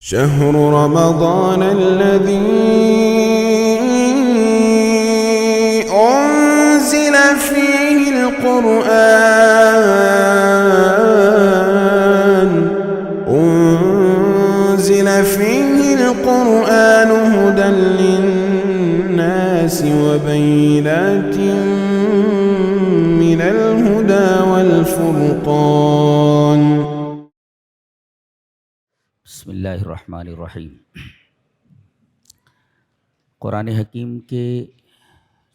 شهر رمضان الذي أنزل فيه القرآن هدى للناس وبينات من الهدى والفرقان. بسم اللہ الرحمن الرحیم. قرآن حکیم کے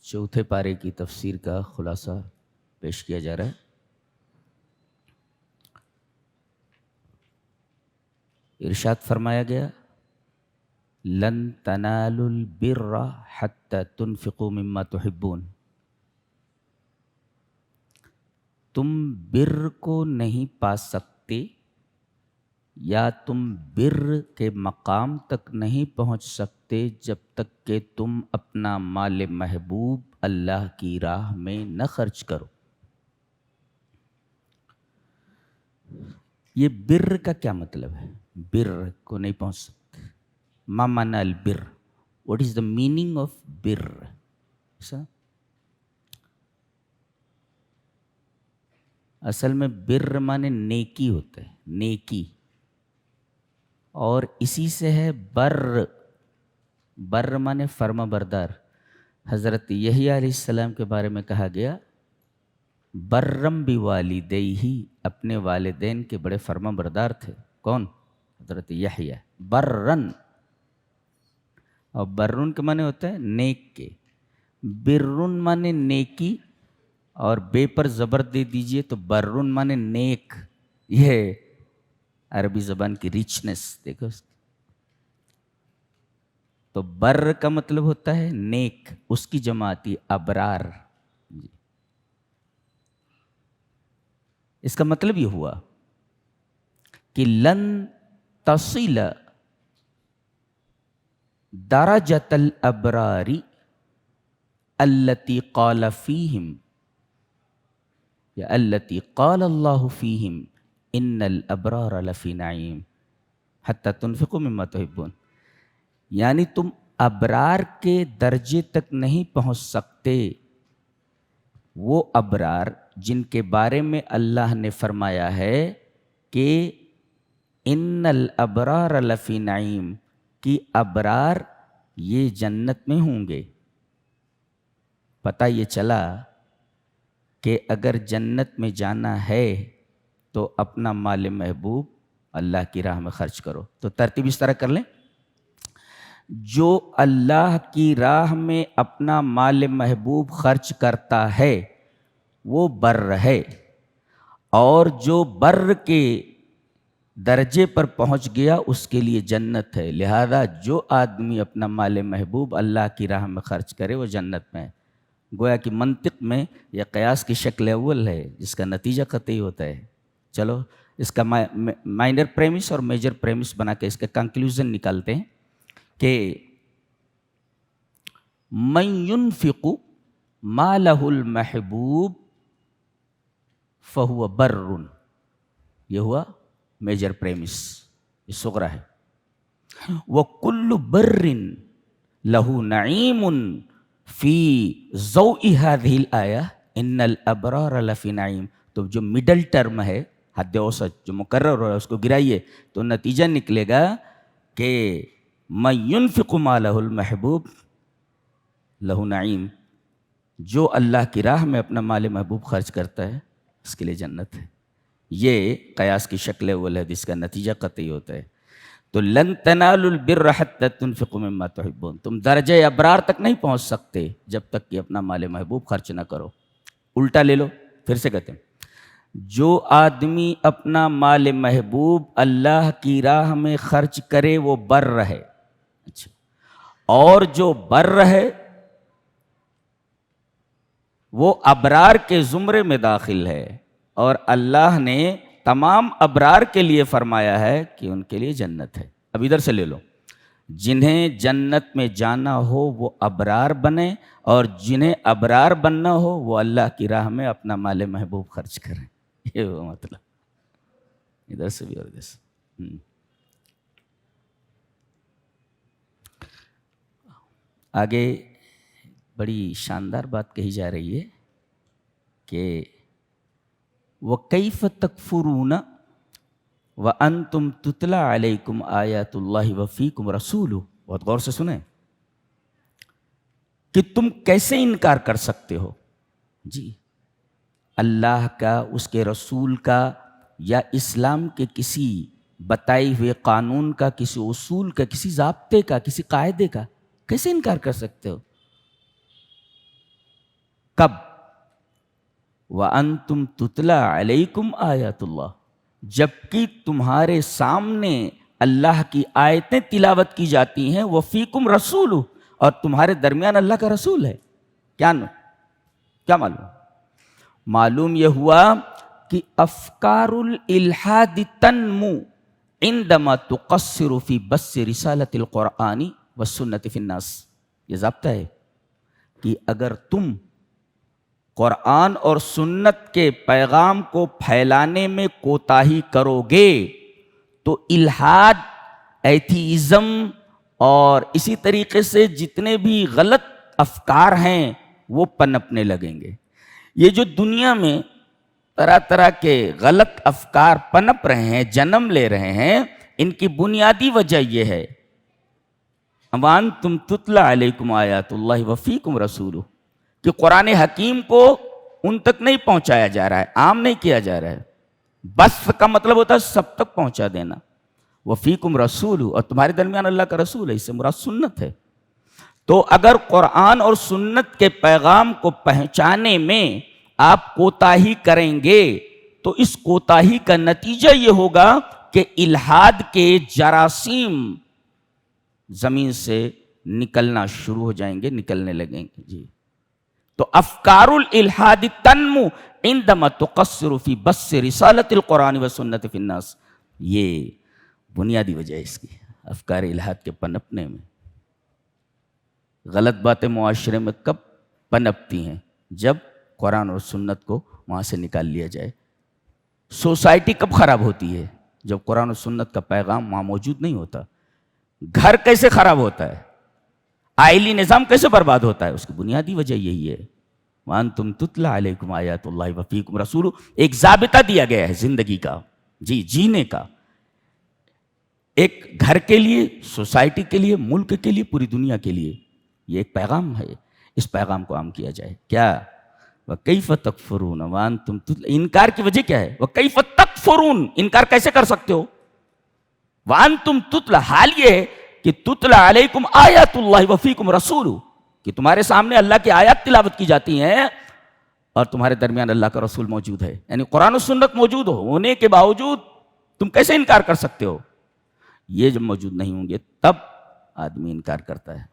چوتھے پارے کی تفسیر کا خلاصہ پیش کیا جا رہا ہے. ارشاد فرمایا گیا لن تنالوا البر حتى تنفقوا مما تحبون. تم بر کو نہیں پا سکتے یا تم بر کے مقام تک نہیں پہنچ سکتے جب تک کہ تم اپنا مال محبوب اللہ کی راہ میں نہ خرچ کرو. یہ بر کا کیا مطلب ہے؟ بر کو نہیں پہنچ سکتے. ما معنی البر؟ What is the meaning of بر؟ اصل میں بر مانے نیکی ہوتا ہے، نیکی، اور اسی سے ہے بر. بر مانے فرما بردار. حضرت یحییٰ علیہ السلام کے بارے میں کہا گیا برم بوالدیہ، اپنے والدین کے بڑے فرما بردار تھے. کون؟ حضرت یحییٰ. برن، اور برن کے معنی ہوتا ہے نیک کے. برن مانے نیکی، اور بے پر زبر دے دیجئے تو برن مانے نیک. یہ عربی زبان کی ریچنس دیکھو. تو بر کا مطلب ہوتا ہے نیک، اس کی جماعتی ابرار. اس کا مطلب یہ ہوا کہ لن تصل درجۃ الابرار التی قال فیہم یا التی قال اللہ فیہم ان الابرار لفی نعیم حتی تنفقوا مما تحبون. یعنی تم ابرار کے درجے تک نہیں پہنچ سکتے، وہ ابرار جن کے بارے میں اللہ نے فرمایا ہے کہ ان الابرار لفی نعیم، کہ ابرار یہ جنت میں ہوں گے. پتہ یہ چلا کہ اگر جنت میں جانا ہے تو اپنا مال محبوب اللہ کی راہ میں خرچ کرو. تو ترتیب اس طرح کر لیں، جو اللہ کی راہ میں اپنا مال محبوب خرچ کرتا ہے وہ بر ہے، اور جو بر کے درجے پر پہنچ گیا اس کے لیے جنت ہے. لہذا جو آدمی اپنا مال محبوب اللہ کی راہ میں خرچ کرے وہ جنت میں ہے. گویا کہ منطق میں یہ قیاس کی شکل اول ہے جس کا نتیجہ قطعی ہوتا ہے. چلو اس کا مائنر پریمس اور میجر پریمس بنا کے اس کا کنکلوژن نکالتے ہیں کہ من ينفق مالہ المحبوب فہو بر. یہ ہوا میجر پریمس، یہ صغرا ہے. وَكُلُّ بَرٍ لَهُ نَعِيمٌ فِي ضَوْءِ هَذِهِ الْآيَةِ إِنَّ الْأَبْرَارَ لَفِي نَعِيمٍ. تو جو مڈل ٹرم ہے، حد اوسط جو مقرر ہو رہا ہے، اس کو گرائیے تو نتیجہ نکلے گا کہ مَن يُنفِقُ مَالَهُ الْمَحْبُوب لَهُ نَعِيمٌ. جو اللہ کی راہ میں اپنا مال محبوب خرچ کرتا ہے اس کے لیے جنت ہے. یہ قیاس کی شکل اول ہے جس کا نتیجہ قطعی ہوتا ہے. تو لن تنالوا البر حتى تنفقوا مما تحبون، تم درجہ ابرار تک نہیں پہنچ سکتے جب تک کہ اپنا مال محبوب خرچ نہ کرو. الٹا لے لو، پھر سے کہتے ہیں جو آدمی اپنا مال محبوب اللہ کی راہ میں خرچ کرے وہ بر ہے. اچھا، اور جو بر ہے وہ ابرار کے زمرے میں داخل ہے، اور اللہ نے تمام ابرار کے لیے فرمایا ہے کہ ان کے لیے جنت ہے. اب ادھر سے لے لو، جنہیں جنت میں جانا ہو وہ ابرار بنے، اور جنہیں ابرار بننا ہو وہ اللہ کی راہ میں اپنا مال محبوب خرچ کریں. یہ وہ مطلب ادھر سے بھی اور ادھر سے. آگے بڑی شاندار بات کہی جا رہی ہے کہ وَكَيْفَ تَكْفُرُونَ وَأَنْتُمْ تُتْلَى عَلَيْكُمْ آيَاتُ اللَّهِ وَفِيكُمْ رَسُولُهُ. بہت غور سے سنیں کہ تم کیسے انکار کر سکتے ہو جی اللہ کا، اس کے رسول کا، یا اسلام کے کسی بتائی ہوئے قانون کا، کسی اصول کا، کسی ضابطے کا، کسی قاعدے کا کیسے انکار کر سکتے ہو؟ کب؟ وَأَنْتُمْ تُتْلَى عَلَيْكُمْ آیَاتُ اللَّهِ، جبکہ تمہارے سامنے اللہ کی آیتیں تلاوت کی جاتی ہیں. وَفِيكُمْ رَسُولُهُ، اور تمہارے درمیان اللہ کا رسول ہے. کیا معلوم؟ معلوم یہ ہوا کہ افکار الالحاد تنمو عندما تقصر فی بث رسالت القرآن والسنت فی الناس. یہ ضابطہ ہے کہ اگر تم قرآن اور سنت کے پیغام کو پھیلانے میں کوتاہی کرو گے تو الحاد، ایتھیزم اور اسی طریقے سے جتنے بھی غلط افکار ہیں وہ پنپنے لگیں گے. یہ جو دنیا میں طرح طرح کے غلط افکار پنپ رہے ہیں، جنم لے رہے ہیں، ان کی بنیادی وجہ یہ ہے وَأَنْتُمْ تُتْلَى عَلَيْكُمْ آیَاتُ اللَّهِ وَفِيكُمْ رَسُولُهُ، کہ قرآن حکیم کو ان تک نہیں پہنچایا جا رہا ہے، عام نہیں کیا جا رہا ہے. بس کا مطلب ہوتا ہے سب تک پہنچا دینا. وَفِيكُمْ رَسُولُهُ، اور تمہارے درمیان اللہ کا رسول ہے، اس سے مراد سنت ہے. تو اگر قرآن اور سنت کے پیغام کو پہنچانے میں آپ کوتاہی کریں گے تو اس کوتاہی کا نتیجہ یہ ہوگا کہ الحاد کے جراثیم زمین سے نکلنا شروع ہو جائیں گے، نکلنے لگیں گے جی. تو افکار الالحاد تنمو عندما تقصر فی بث رسالت القرآن والسنت فی الناس. یہ بنیادی وجہ ہے اس کی، افکار الحاد کے پنپنے میں. غلط باتیں معاشرے میں کب پنپتی ہیں؟ جب قرآن اور سنت کو وہاں سے نکال لیا جائے. سوسائٹی کب خراب ہوتی ہے؟ جب قرآن اور سنت کا پیغام وہاں موجود نہیں ہوتا. گھر کیسے خراب ہوتا ہے؟ آئلی نظام کیسے برباد ہوتا ہے؟ اس کی بنیادی وجہ یہی ہے وَأَنْتُمْ تُتْلَى عَلَيْكُمْ آیَاتُ اللَّهِ وَفِيكُمْ رَسُولُهُ. ایک ضابطہ دیا گیا ہے زندگی کا، جی جینے کا، ایک گھر کے لیے، سوسائٹی کے لیے، ملک کے لیے، پوری دنیا کے لیے. یہ ایک پیغام ہے، اس پیغام کو عام کیا جائے. کیا؟ وَكَيْفَ تَكْفُرُونَ وَأَنْتُمْ تُتْلَى. انکار کی وجہ کیا ہے؟ وَكَيْفَ تَكْفُرُونَ، انکار کیسے کر سکتے ہو؟ وَأَنْتُمْ تُتْلَى، حال یہ ہے کہ تُتْلَى عَلَيْكُمْ آیَاتُ اللَّهِ وَفِيكُمْ رَسُولُهُ، کہ تمہارے سامنے اللہ کی آیات تلاوت کی جاتی ہیں اور تمہارے درمیان اللہ کا رسول موجود ہے. یعنی قرآن و سنت موجود ہونے کے باوجود تم کیسے انکار کر سکتے ہو؟ یہ جب موجود نہیں ہوں گے تب آدمی انکار کرتا ہے.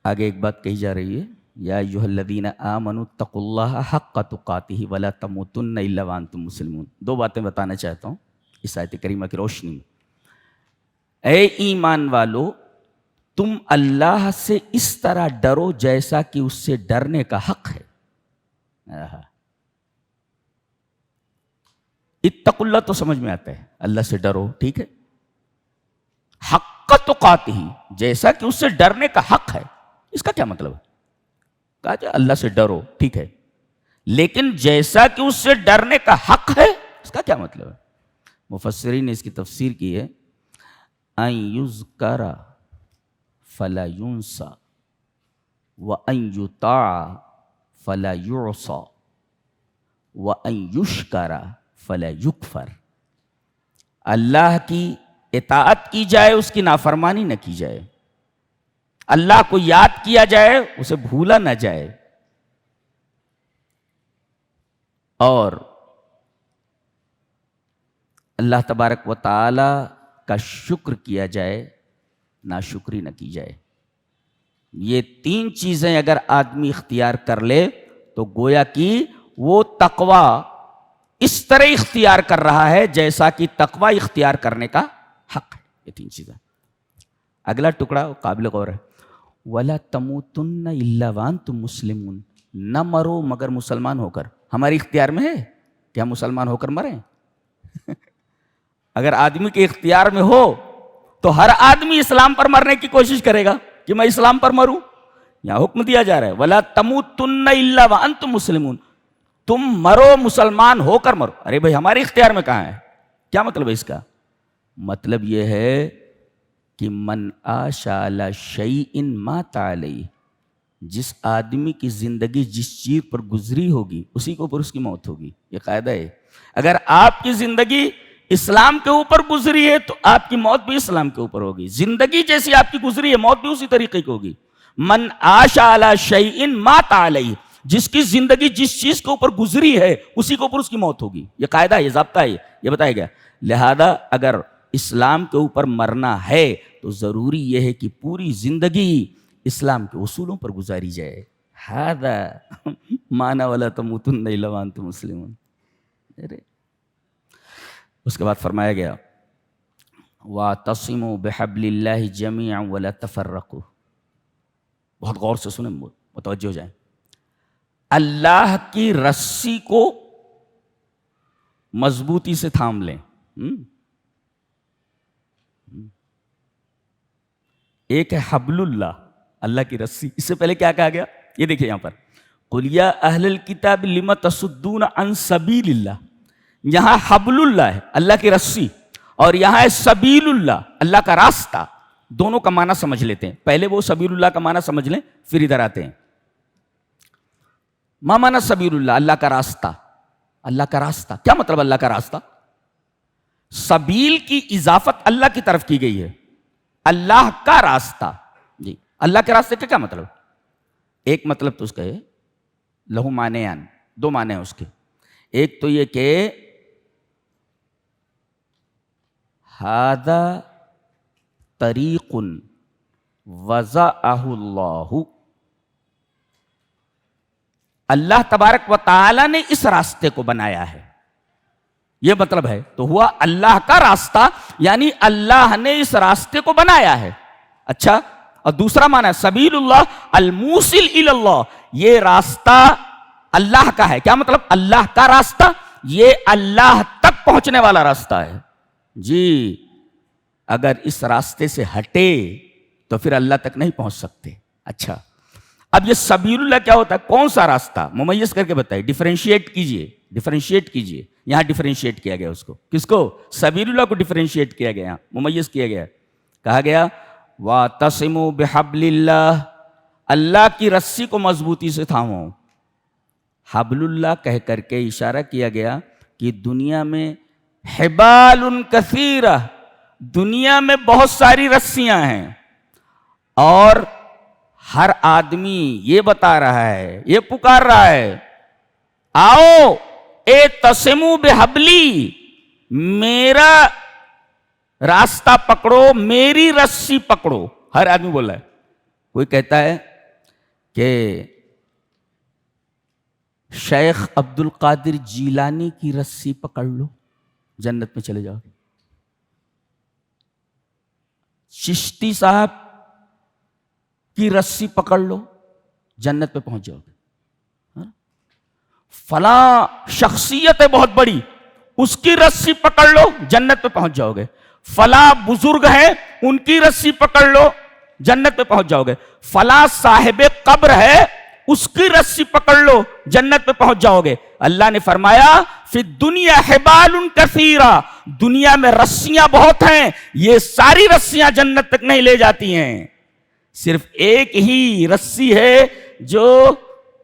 آگے ایک بات کہی جا رہی ہے یا ایھا الذین آمنوا اتقوا اللہ حق تقاتہ ولا تموتن الا وانتم مسلمون. دو باتیں بتانا چاہتا ہوں اس آیت کریمہ کی روشنی میں. اے ایمان والو، تم اللہ سے اس طرح ڈرو جیسا کہ اس سے ڈرنے کا حق ہے. اتقوا اللہ تو سمجھ میں آتا ہے، اللہ سے ڈرو، ٹھیک ہے. حق تقاتہ، جیسا کہ اس سے ڈرنے کا حق ہے، اس کا کیا مطلب ہے؟ کہا جائے اللہ سے ڈرو، ٹھیک ہے، لیکن جیسا کہ اس سے ڈرنے کا حق ہے، اس کا کیا مطلب ہے؟ مفسرین نے اس کی تفسیر کی ہے ان یذکر فلا ینسى وان یطاع فلا یعصى وان یشکر فلا یکفر. اللہ کی اطاعت کی جائے، اس کی نافرمانی نہ کی جائے. اللہ کو یاد کیا جائے، اسے بھولا نہ جائے. اور اللہ تبارک و تعالی کا شکر کیا جائے، ناشکری نہ کی جائے. یہ تین چیزیں اگر آدمی اختیار کر لے تو گویا کہ وہ تقوی اس طرح اختیار کر رہا ہے جیسا کہ تقوی اختیار کرنے کا حق ہے. یہ تین چیزیں. اگلا ٹکڑا قابل غور ہے وَلَا تَمُوتُنَّ إِلَّا وَأَنْتُمْ مُسْلِمُونَ. نہ مرو مگر مسلمان ہو کر. ہمارے اختیار میں ہے کہ ہم مسلمان ہو کر مریں؟ اگر آدمی کے اختیار میں ہو تو ہر آدمی اسلام پر مرنے کی کوشش کرے گا کہ میں اسلام پر مروں. یہاں حکم دیا جا رہا ہے وَلَا تَمُوتُنَّ إِلَّا وَأَنْتُمْ مُسْلِمُونَ, تم مرو مسلمان ہو کر مرو. ارے بھائی ہمارے اختیار میں کہاں ہے؟ کیا مطلب ہے اس کا؟ مطلب یہ ہے کہ من عاش علی شیء مات علیہ, جس آدمی کی زندگی جس چیز پر گزری ہوگی اسی کے اوپر اس کی موت ہوگی. یہ قاعدہ ہے. اگر آپ کی زندگی اسلام کے اوپر گزری ہے تو آپ کی موت بھی اسلام کے اوپر ہوگی. زندگی جیسی آپ کی گزری ہے موت بھی اسی طریقے کی ہوگی. من عاش علی شیء مات علیہ, جس کی زندگی جس چیز کے اوپر گزری ہے اسی کے اوپر اس کی موت ہوگی. یہ قاعدہ ہے, یہ ضابطہ ہے, یہ بتایا گیا. لہذا اگر اسلام کے اوپر مرنا ہے تو ضروری یہ ہے کہ پوری زندگی اسلام کے اصولوں پر گزاری جائے. ھذا معنی وَلَا تَمُوتُنَّ إِلَّا وَأَنْتُمْ مُسْلِمُونَ. اس کے بعد فرمایا گیا وَاعْتَصِمُوا بِحَبْلِ اللَّهِ جَمِيعًا وَلَا تَفَرَّقُوا. بہت غور سے سنیں, متوجہ ہو جائیں. اللہ کی رسی کو مضبوطی سے تھام لیں. ایک ہے حبل اللہ, اللہ کی رسی. اس سے پہلے کیا کہا گیا یہ دیکھیں یہاں پر, قُلْ يَا أَهْلَ الْكِتَابِ لِمَ تَصُدُّونَ عَنْ سَبِيلِ اللَّهِ. یہاں حبل اللہ ہے, اللہ کی رسی, اور یہاں ہے سبیل اللہ, اللہ کا راستہ. دونوں کا معنی سمجھ لیتے ہیں. پہلے وہ سبیل اللہ کا معنی سمجھ لیں, پھر ادھر آتے ہیں. ما معنی سبیل اللہ؟ اللہ کا راستہ. اللہ کا راستہ کیا مطلب؟ اللہ کا راستہ, سبیل کی اضافت اللہ کی طرف کی گئی ہے. اللہ کا راستہ, جی اللہ کے راستے کا کیا مطلب؟ ایک مطلب تو اس کا ہے لہو معنیان, دو معنی ہیں اس کے. ایک تو یہ کہ ھذا طریق وضعہ اللہ, اللہ تبارک و تعالی نے اس راستے کو بنایا ہے, یہ مطلب ہے. تو ہوا اللہ کا راستہ, یعنی اللہ نے اس راستے کو بنایا ہے. اچھا, اور دوسرا معنی ہے سبیل اللہ الموصل الی اللہ, یہ راستہ اللہ کا ہے. کیا مطلب؟ اللہ کا راستہ, یہ اللہ تک پہنچنے والا راستہ ہے. جی اگر اس راستے سے ہٹے تو پھر اللہ تک نہیں پہنچ سکتے. اچھا, اب یہ سبیل اللہ کیا ہوتا ہے؟ کون سا راستہ؟ ممیز کر کے بتائیے, ڈیفرینشیٹ کیجئے, ڈیفرینشیٹ کیجئے. یہاں ڈیفرینشیٹ کیا گیا اس کو. کس کو؟ سبیل اللہ کو ڈیفرینشیٹ کیا گیا, ممیز کیا گیا. کہا گیا وَاعْتَصِمُوا بِحَبْلِ اللَّهِ, اللہ کی رسی کو مضبوطی سے تھامو. حبل اللہ کہہ کر کے اشارہ کیا گیا کہ دنیا میں حبال کثیرہ, دنیا میں بہت ساری رسیاں ہیں, اور ہر آدمی یہ بتا رہا ہے, یہ پکار رہا ہے آؤ اعتصموا بحبلی, میرا راستہ پکڑو, میری رسی پکڑو. ہر آدمی بول رہا ہے. کوئی کہتا ہے کہ شیخ عبد القادر جیلانی کی رسی پکڑ لو جنت میں چلے جاؤ. چشتی صاحب کی رسی پکڑ لو جنت پہ پہنچ جاؤ گے. فلاں شخصیت ہے بہت بڑی, اس کی رسی پکڑ لو جنت پہ پہنچ جاؤ گے. فلاں بزرگ ہے, ان کی رسی پکڑ لو جنت پہ پہنچ جاؤ گے. فلاں صاحب قبر ہے, اس کی رسی پکڑ لو جنت پہ پہنچ جاؤ گے. اللہ نے فرمایا فی الدنیا حبال کثیرہ, دنیا میں رسیاں بہت ہیں, یہ ساری رسیاں جنت تک نہیں لے جاتی ہیں. صرف ایک ہی رسی ہے جو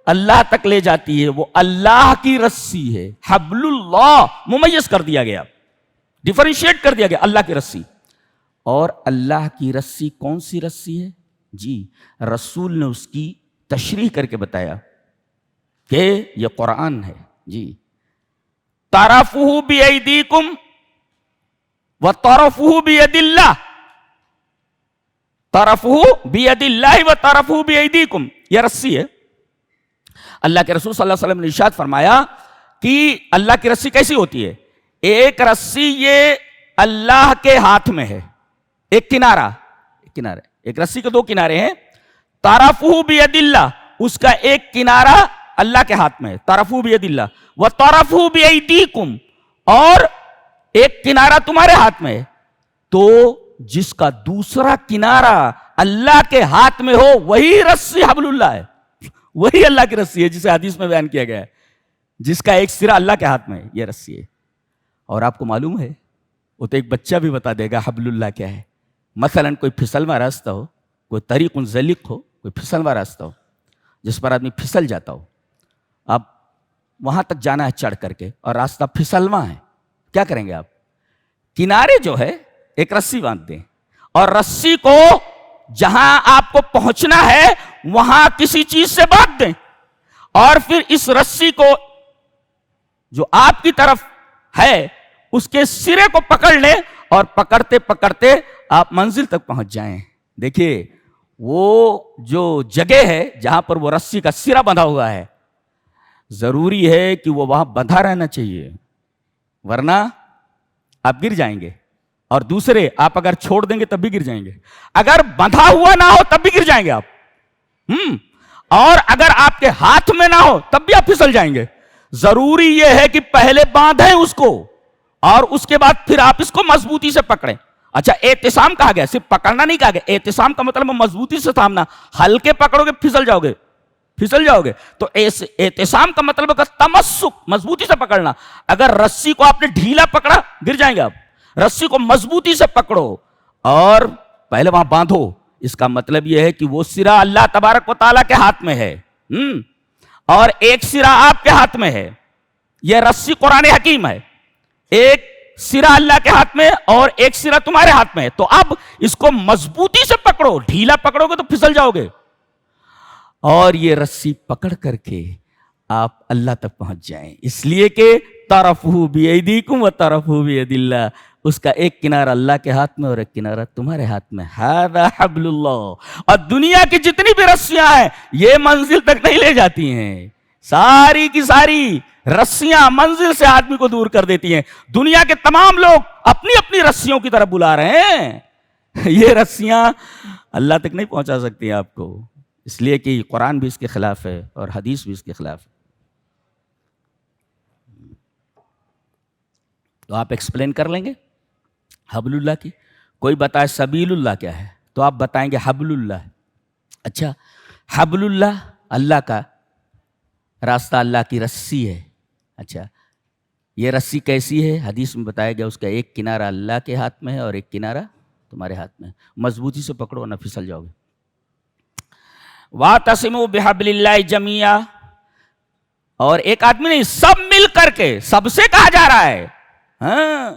اللہ تک لے جاتی ہے, وہ اللہ کی رسی ہے. حبل اللہ ممیز کر دیا گیا, ڈیفرینشیٹ کر دیا گیا, اللہ کی رسی. اور اللہ کی رسی کون سی رسی ہے؟ جی رسول نے اس کی تشریح کر کے بتایا کہ یہ قرآن ہے. جی طرفہ بِأَيْدِيكُمْ وَطَرَفُهُ بِيَدِ اللَّهِ, طرفہ بِيَدِ اللَّهِ وَطَرَفُهُ بِأَيْدِيكُمْ, یہ رسی ہے. اللہ کے رسول صلی اللہ علیہ وسلم نے ارشاد فرمایا کہ اللہ کی رسی کیسی ہوتی ہے؟ ایک رسی یہ اللہ کے ہاتھ میں ہے, ایک کنارہ, ایک رسی کے دو کنارے ہیں. طرفہ بِيَدِ اللَّهِ, اس کا ایک کنارہ اللہ کے ہاتھ میں ہے, طرفہ بِيَدِ اللَّهِ وَطَرَفُهُ بِأَيْدِيكُمْ, اور ایک کنارہ تمہارے ہاتھ میں ہے، تو جس کا دوسرا کنارہ اللہ کے ہاتھ میں ہو وہی رسی حبل اللہ ہے، وہی اللہ کی رسی ہے جسے حدیث میں بیان کیا گیا ہے، جس کا ایک سرا اللہ کے ہاتھ میں ہے، یہ رسی ہے۔ اور آپ کو معلوم ہے، وہ تو ایک بچہ بھی بتا دے گا حبل اللہ کیا ہے۔ مثلا کوئی پھسلواں راستہ ہو، کوئی طریق زلیق ہو، کوئی پھسلواں راستہ ہو جس پر آدمی پھسل جاتا ہو، اب وہاں تک جانا ہے چڑھ کر کے اور راستہ پھسلواں ہے، کیا کریں گے آپ؟ کنارے جو ہے ایک رسی باندھ دیں اور رسی کو جہاں آپ کو پہنچنا ہے وہاں کسی چیز سے باندھ دیں، اور پھر اس رسی کو جو آپ کی طرف ہے اس کے سرے کو پکڑ لیں اور پکڑتے پکڑتے آپ منزل تک پہنچ جائیں۔ دیکھیے وہ جو جگہ ہے جہاں پر وہ رسی کا سرا بندھا ہوا ہے، ضروری ہے کہ وہ وہاں بندھا رہنا چاہیے، ورنہ آپ گر جائیں گے، اور دوسرے آپ اگر چھوڑ دیں گے تب بھی گر جائیں گے، اگر بندھا ہوا نہ ہو تب بھی گر جائیں گے آپ، اور اگر آپ کے ہاتھ میں نہ ہو تب بھی آپ پھسل جائیں گے۔ ضروری یہ ہے کہ پہلے باندھیں اس کو اور اس کے بعد پھر آپ اس کو مضبوطی سے پکڑیں۔ اچھا، اعتصام کہا گیا، صرف پکڑنا نہیں کہا گیا، اعتصام کا مطلب مضبوطی سے تھامنا، ہلکے پکڑو گے پھسل جاؤ گے، تو اعتصام کا مطلب ہے تمسک، مضبوطی سے پکڑنا۔ اگر رسی کو آپ نے ڈھیلا پکڑا گر جائیں گے آپ، رسی کو مضبوطی سے پکڑو اور پہلے وہاں باندھو۔ اس کا مطلب یہ ہے کہ وہ سرا اللہ تبارک و تعالیٰ کے ہاتھ میں ہے، اور ایک سرا آپ کے ہاتھ میں ہے، یہ رسی قرآن حکیم ہے، ایک سرا اللہ کے ہاتھ میں اور ایک سرا تمہارے ہاتھ میں ہے، تو اب اس کو مضبوطی سے پکڑو، ڈھیلا پکڑو گے تو پھسل جاؤ گے، اور یہ رسی پکڑ کر کے آپ اللہ تک پہنچ جائیں۔ اس لیے کہ طرفہ بیدیکم و طرفہ بید اللہ، اس کا ایک کنارہ اللہ کے ہاتھ میں اور ایک کنارہ تمہارے ہاتھ میں، ھذا حبل اللہ۔ اور دنیا کی جتنی بھی رسیاں ہیں یہ منزل تک نہیں لے جاتی ہیں، ساری کی ساری رسیاں منزل سے آدمی کو دور کر دیتی ہیں۔ دنیا کے تمام لوگ اپنی اپنی رسیوں کی طرف بلا رہے ہیں، یہ رسیاں اللہ تک نہیں پہنچا سکتی آپ کو، اس لیے کہ قرآن بھی اس کے خلاف ہے اور حدیث بھی اس کے خلاف ہے۔ تو آپ ایکسپلین کر لیں گے حبل اللہ کی؟ کوئی بتائے سبیل اللہ کیا ہے تو آپ بتائیں گے حبل اللہ۔ اچھا، حبل اللہ اللہ کا راستہ، اللہ کی رسی ہے۔ اچھا، یہ رسی کیسی ہے؟ حدیث میں بتایا گیا اس کا ایک کنارہ اللہ کے ہاتھ میں ہے اور ایک کنارہ تمہارے ہاتھ میں ہے، مضبوطی سے پکڑو نہ پھسل جاؤ گے۔ وَاعْتَصِمُوا بِحَبْلِ اللَّهِ جَمِيعًا، اور ایک آدمی نہیں، سب مل کر کے، سب سے کہا جا رہا ہے، ہاں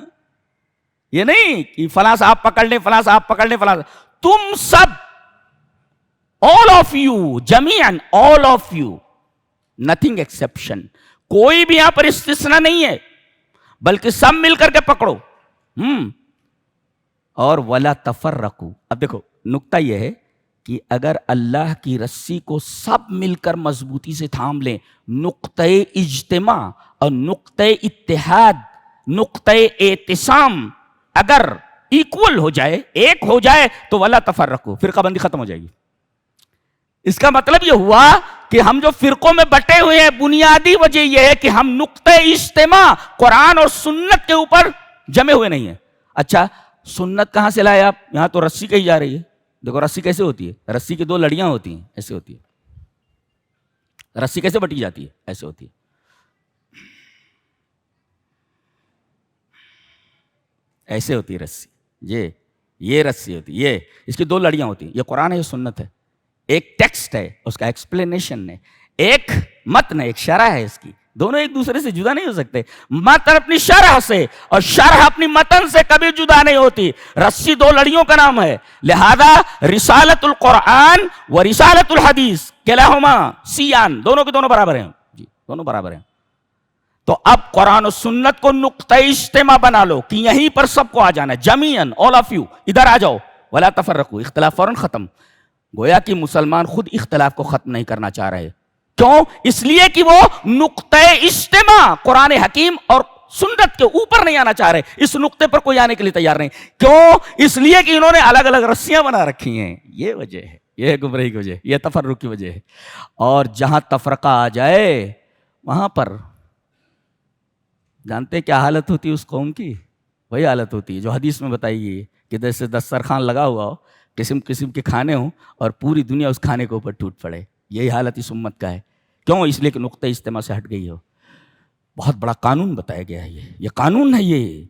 یہ نہیں کہ فلاں صاحب پکڑ لیں، فلاں صاحب پکڑ لیں، فلاں، تم سب، all of you، جمیعاً، all of you، nothing exception، کوئی بھی یہاں پر استثناء نہیں ہے، بلکہ سب مل کر کے پکڑو۔ اور وَلَا تَفَرَّقُوا، اب دیکھو نکتہ یہ ہے کہ اگر اللہ کی رسی کو سب مل کر مضبوطی سے تھام لیں، نقطہ اجتماع اور نقطہ اتحاد، نقطہ اعتصام اگر ایکول ہو جائے، ایک ہو جائے، تو وَلَا تَفَرَّقُوا، فرقہ بندی ختم ہو جائے گی۔ اس کا مطلب یہ ہوا کہ ہم جو فرقوں میں بٹے ہوئے ہیں، بنیادی وجہ یہ ہے کہ ہم نقطہ اجتماع قرآن اور سنت کے اوپر جمے ہوئے نہیں ہیں۔ اچھا، سنت کہاں سے لائے آپ؟ یہاں تو رسی کہی جا رہی ہے، دیکھو رسی کیسے ہوتی ہے، رسی کی دو لڑیاں ہوتی ہیں، ایسے ہوتی ہے، رسی کیسے بٹی جاتی ہے، ایسے ہوتی ہے، ایسے ہوتی ہے رسی، یہ رسی ہوتی ہے، یہ اس کی دو لڑیاں ہوتی ہیں، یہ قرآن ہے، یہ سنت ہے، ایک ٹیکسٹ ہے، اس کا ایکسپلینیشن ہے، ایک متن ہے، ایک شرح ہے، اس کی دونوں ایک دوسرے سے جدا نہیں ہو سکتے، متن اپنی شرح سے اور شرح اپنی متن سے کبھی جدا نہیں ہوتی، رسی دو لڑیوں کا نام ہے، لہذا رسالت القرآن و رسالت الحدیث کلاہما سیان، دونوں کے دونوں برابر ہیں، جی دونوں برابر ہیں۔ تو اب قرآن و سنت کو نقطہ اجتماع بنا لو کہ یہیں پر سب کو آ جانا ہے، جمیعاً، all of you، ادھر آ جاؤ، ولا تفرقوا، اختلاف فوراً ختم۔ گویا کہ مسلمان خود اختلاف کو ختم نہیں کرنا چاہ رہے، کیوں؟ اس لیے کہ وہ نقطہ اجتماع قرآن حکیم اور سنت کے اوپر نہیں آنا چاہ رہے، اس نقطے پر کوئی آنے کے لیے تیار نہیں، کیوں؟ اس لیے کہ انہوں نے الگ الگ رسیاں بنا رکھی ہیں، یہ وجہ ہے، یہ گمراہی کی وجہ ہے، یہ تفرق کی وجہ ہے۔ اور جہاں تفرقہ آ جائے وہاں پر جانتے کیا حالت ہوتی ہے اس قوم کی؟ وہی حالت ہوتی ہے جو حدیث میں بتائی گئی ہے کہ جیسے دسترخوان لگا ہوا ہو، قسم قسم کے کھانے ہوں اور پوری دنیا اس کھانے کے اوپر ٹوٹ پڑے. یہی حالت اس امت کا ہے. کیوں؟ اس لیے کہ نقطۂ اجتماع سے ہٹ گئی ہو. بہت بڑا قانون بتایا گیا ہے. یہ قانون ہے. یہ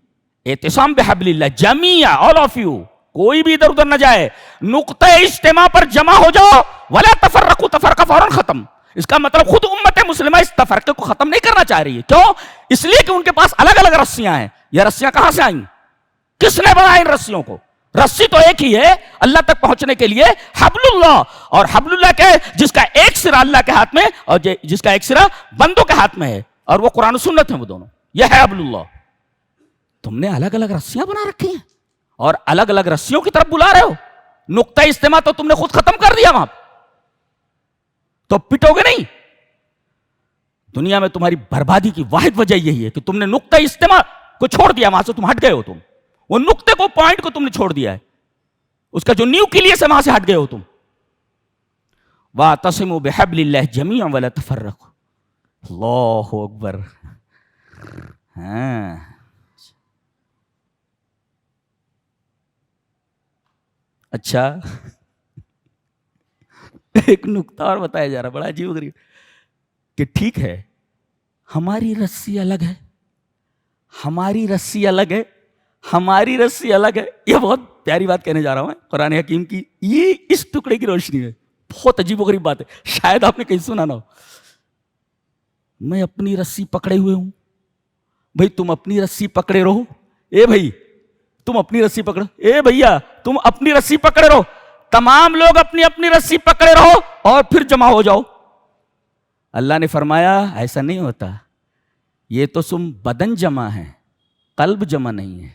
اعتصام بحبل اللہ جمیعا، آل آف یو، کوئی بھی ادھر ادھر نہ جائے، نقطۂ اجتماع پر جمع ہو جاؤ. ولا تفرقوا، تفرقہ فوراً ختم. اس کا مطلب خود امت مسلمہ اس تفرقے کو ختم نہیں کرنا چاہ رہی ہے. کیوں؟ اس لیے کہ ان کے پاس الگ الگ رسیاں ہیں. یہ رسیاں کہاں سے آئیں؟ کس نے بنایا ان رسیوں کو؟ رسی تو ایک ہی ہے اللہ تک پہنچنے کے لیے، حبل اللہ. اور حبل اللہ کیا ہے؟ جس کا ایک سرا اللہ کے ہاتھ میں اور جس کا ایک سرا بندوں کے ہاتھ میں ہے، اور وہ قرآن و سنت ہیں. وہ دونوں، یہ ہے حبل اللہ. تم نے الگ الگ رسیاں بنا رکھی ہیں اور الگ الگ رسیوں کی طرف بلا رہے ہو. نقطۂ اجتماع تو تم نے خود ختم کر دیا وہاں، تو پٹو گے نہیں. دنیا میں تمہاری بربادی کی واحد وجہ یہی ہے کہ تم نے نقطۂ اجتماع کو چھوڑ دیا. وہاں سے تم ہٹ گئے ہو. تم وہ نقطے کو، پوائنٹ کو تم نے چھوڑ دیا ہے. اس کا جو نیوکلیس ہے وہاں سے ہٹ گئے ہو تم. وَاعْتَصِمُوا بِحَبْلِ اللَّهِ جَمِيعًا وَلَا تَفَرَّقُوا. اللہ اکبر. ہاں، اچھا ایک نقطہ اور بتایا جا رہا، بڑا عجیب و غریب، کہ ٹھیک ہے ہماری رسی الگ ہے، ہماری رسی الگ ہے، ہماری رسی الگ ہے. یہ بہت پیاری بات کہنے جا رہا ہوں میں قرآن حکیم کی. یہ اس ٹکڑے کی روشنی میں بہت عجیب و غریب بات ہے. شاید آپ نے کہیں سنا نہ ہو. میں اپنی رسی پکڑے ہوئے ہوں. بھائی تم اپنی رسی پکڑے رہو. اے بھائی تم اپنی رسی پکڑو. اے بھیا تم اپنی رسی پکڑے رہو. تمام لوگ اپنی اپنی رسی پکڑے رہو اور پھر جمع ہو جاؤ. اللہ نے فرمایا ایسا نہیں ہوتا. یہ تو تم بدن جمع ہے، قلب جمع نہیں ہے.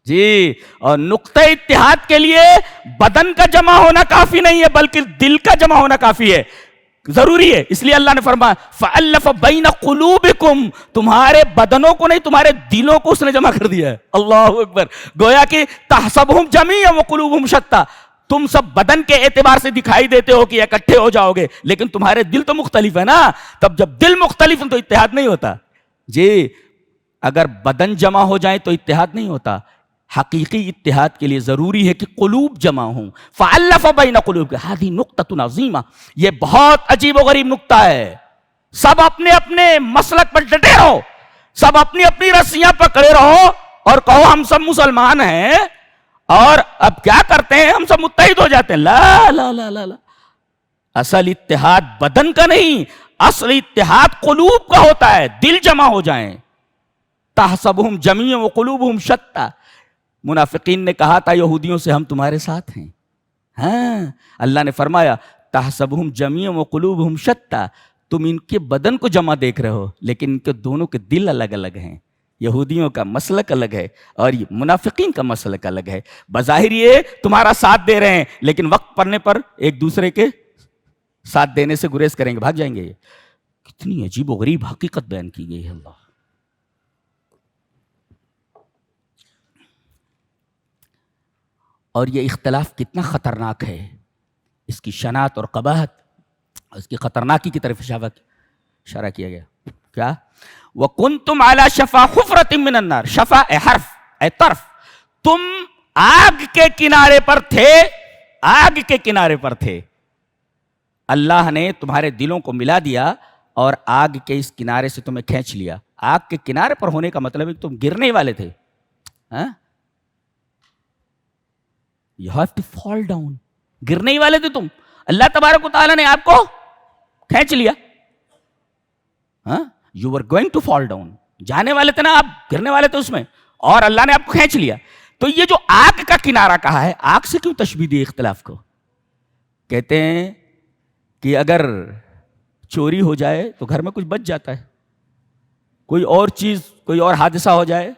جی، اور نقطہ اتحاد کے لیے بدن کا جمع ہونا کافی نہیں ہے بلکہ دل کا جمع ہونا کافی ہے، ضروری ہے. اس لیے اللہ نے فرمایا فَأَلَّفَ بَيْنَ قُلُوبِكُمْ، تمہارے بدنوں کو نہیں، تمہارے دلوں کو اس نے جمع کر دیا ہے. اللہ اکبر. گویا کہ تَحْسَبُهُمْ جَمِيعًا وَقُلُوبُهُمْ شَتَّىٰ. تم سب بدن کے اعتبار سے دکھائی دیتے ہو کہ اکٹھے ہو جاؤ گے، لیکن تمہارے دل تو مختلف ہے نا. تب جب دل مختلف ہیں تو اتحاد نہیں ہوتا. جی، اگر بدن جمع ہو جائیں تو اتحاد نہیں ہوتا. حقیقی اتحاد کے لیے ضروری ہے کہ قلوب جمع ہوں. فَأَلَّفَ بَيْنَ قُلُوبِكُمْ. هذه نقطة عظیمہ. یہ بہت عجیب و غریب نقطہ ہے. سب اپنے اپنے مسلک پر ڈٹے رہو، سب اپنی اپنی رسیاں پکڑے رہو اور کہو ہم سب مسلمان ہیں اور اب کیا کرتے ہیں، ہم سب متحد ہو جاتے ہیں. لا لا لا لا لا. اصل اتحاد بدن کا نہیں، اصل اتحاد قلوب کا ہوتا ہے. دل جمع ہو جائیں. تحسبہم جمیعا وقلوبہم شتیٰ. منافقین نے کہا تھا یہودیوں سے ہم تمہارے ساتھ ہیں. ہاں، اللہ نے فرمایا تحسبہم جمیعا وقلوبہم شتیٰ. تم ان کے بدن کو جمع دیکھ رہے ہو لیکن ان کے دونوں کے دل الگ الگ ہیں. یہودیوں کا مسلک الگ ہے اور منافقین کا مسلک الگ ہے. بظاہر یہ تمہارا ساتھ دے رہے ہیں لیکن وقت پڑنے پر ایک دوسرے کے ساتھ دینے سے گریز کریں گے، بھاگ جائیں گے. کتنی عجیب و غریب حقیقت بیان کی گئی ہے. اللہ، اور یہ اختلاف کتنا خطرناک ہے. اس کی شناعت اور قباحت، اس کی خطرناکی کی طرف اشارہ کیا گیا. کیا؟ وَكُنْتُمْ عَلَى شَفَا حُفْرَةٍ مِّنَ النَّارِ. شفا اے حرف اے طرف، تم آگ کے کنارے پر تھے، آگ کے کنارے پر تھے. اللہ نے تمہارے دلوں کو ملا دیا اور آگ کے اس کنارے سے تمہیں کھینچ لیا. آگ کے کنارے پر ہونے کا مطلب ہے کہ تم گرنے والے تھے. You have to fall down. گرنے ہی والے تھے تم. اللہ تبارک و تعالیٰ نے آپ کو کھینچ لیا. You were going to fall down. جانے والے تھے نا آپ، گرنے والے تھے اس میں، اور اللہ نے آپ کو کھینچ لیا. تو یہ جو آگ کا کنارہ کہا ہے، آگ سے کیوں تشبیہ دی اختلاف کو؟ کہتے ہیں کہ اگر چوری ہو جائے تو گھر میں کچھ بچ جاتا ہے، کوئی اور چیز، کوئی اور حادثہ ہو جائے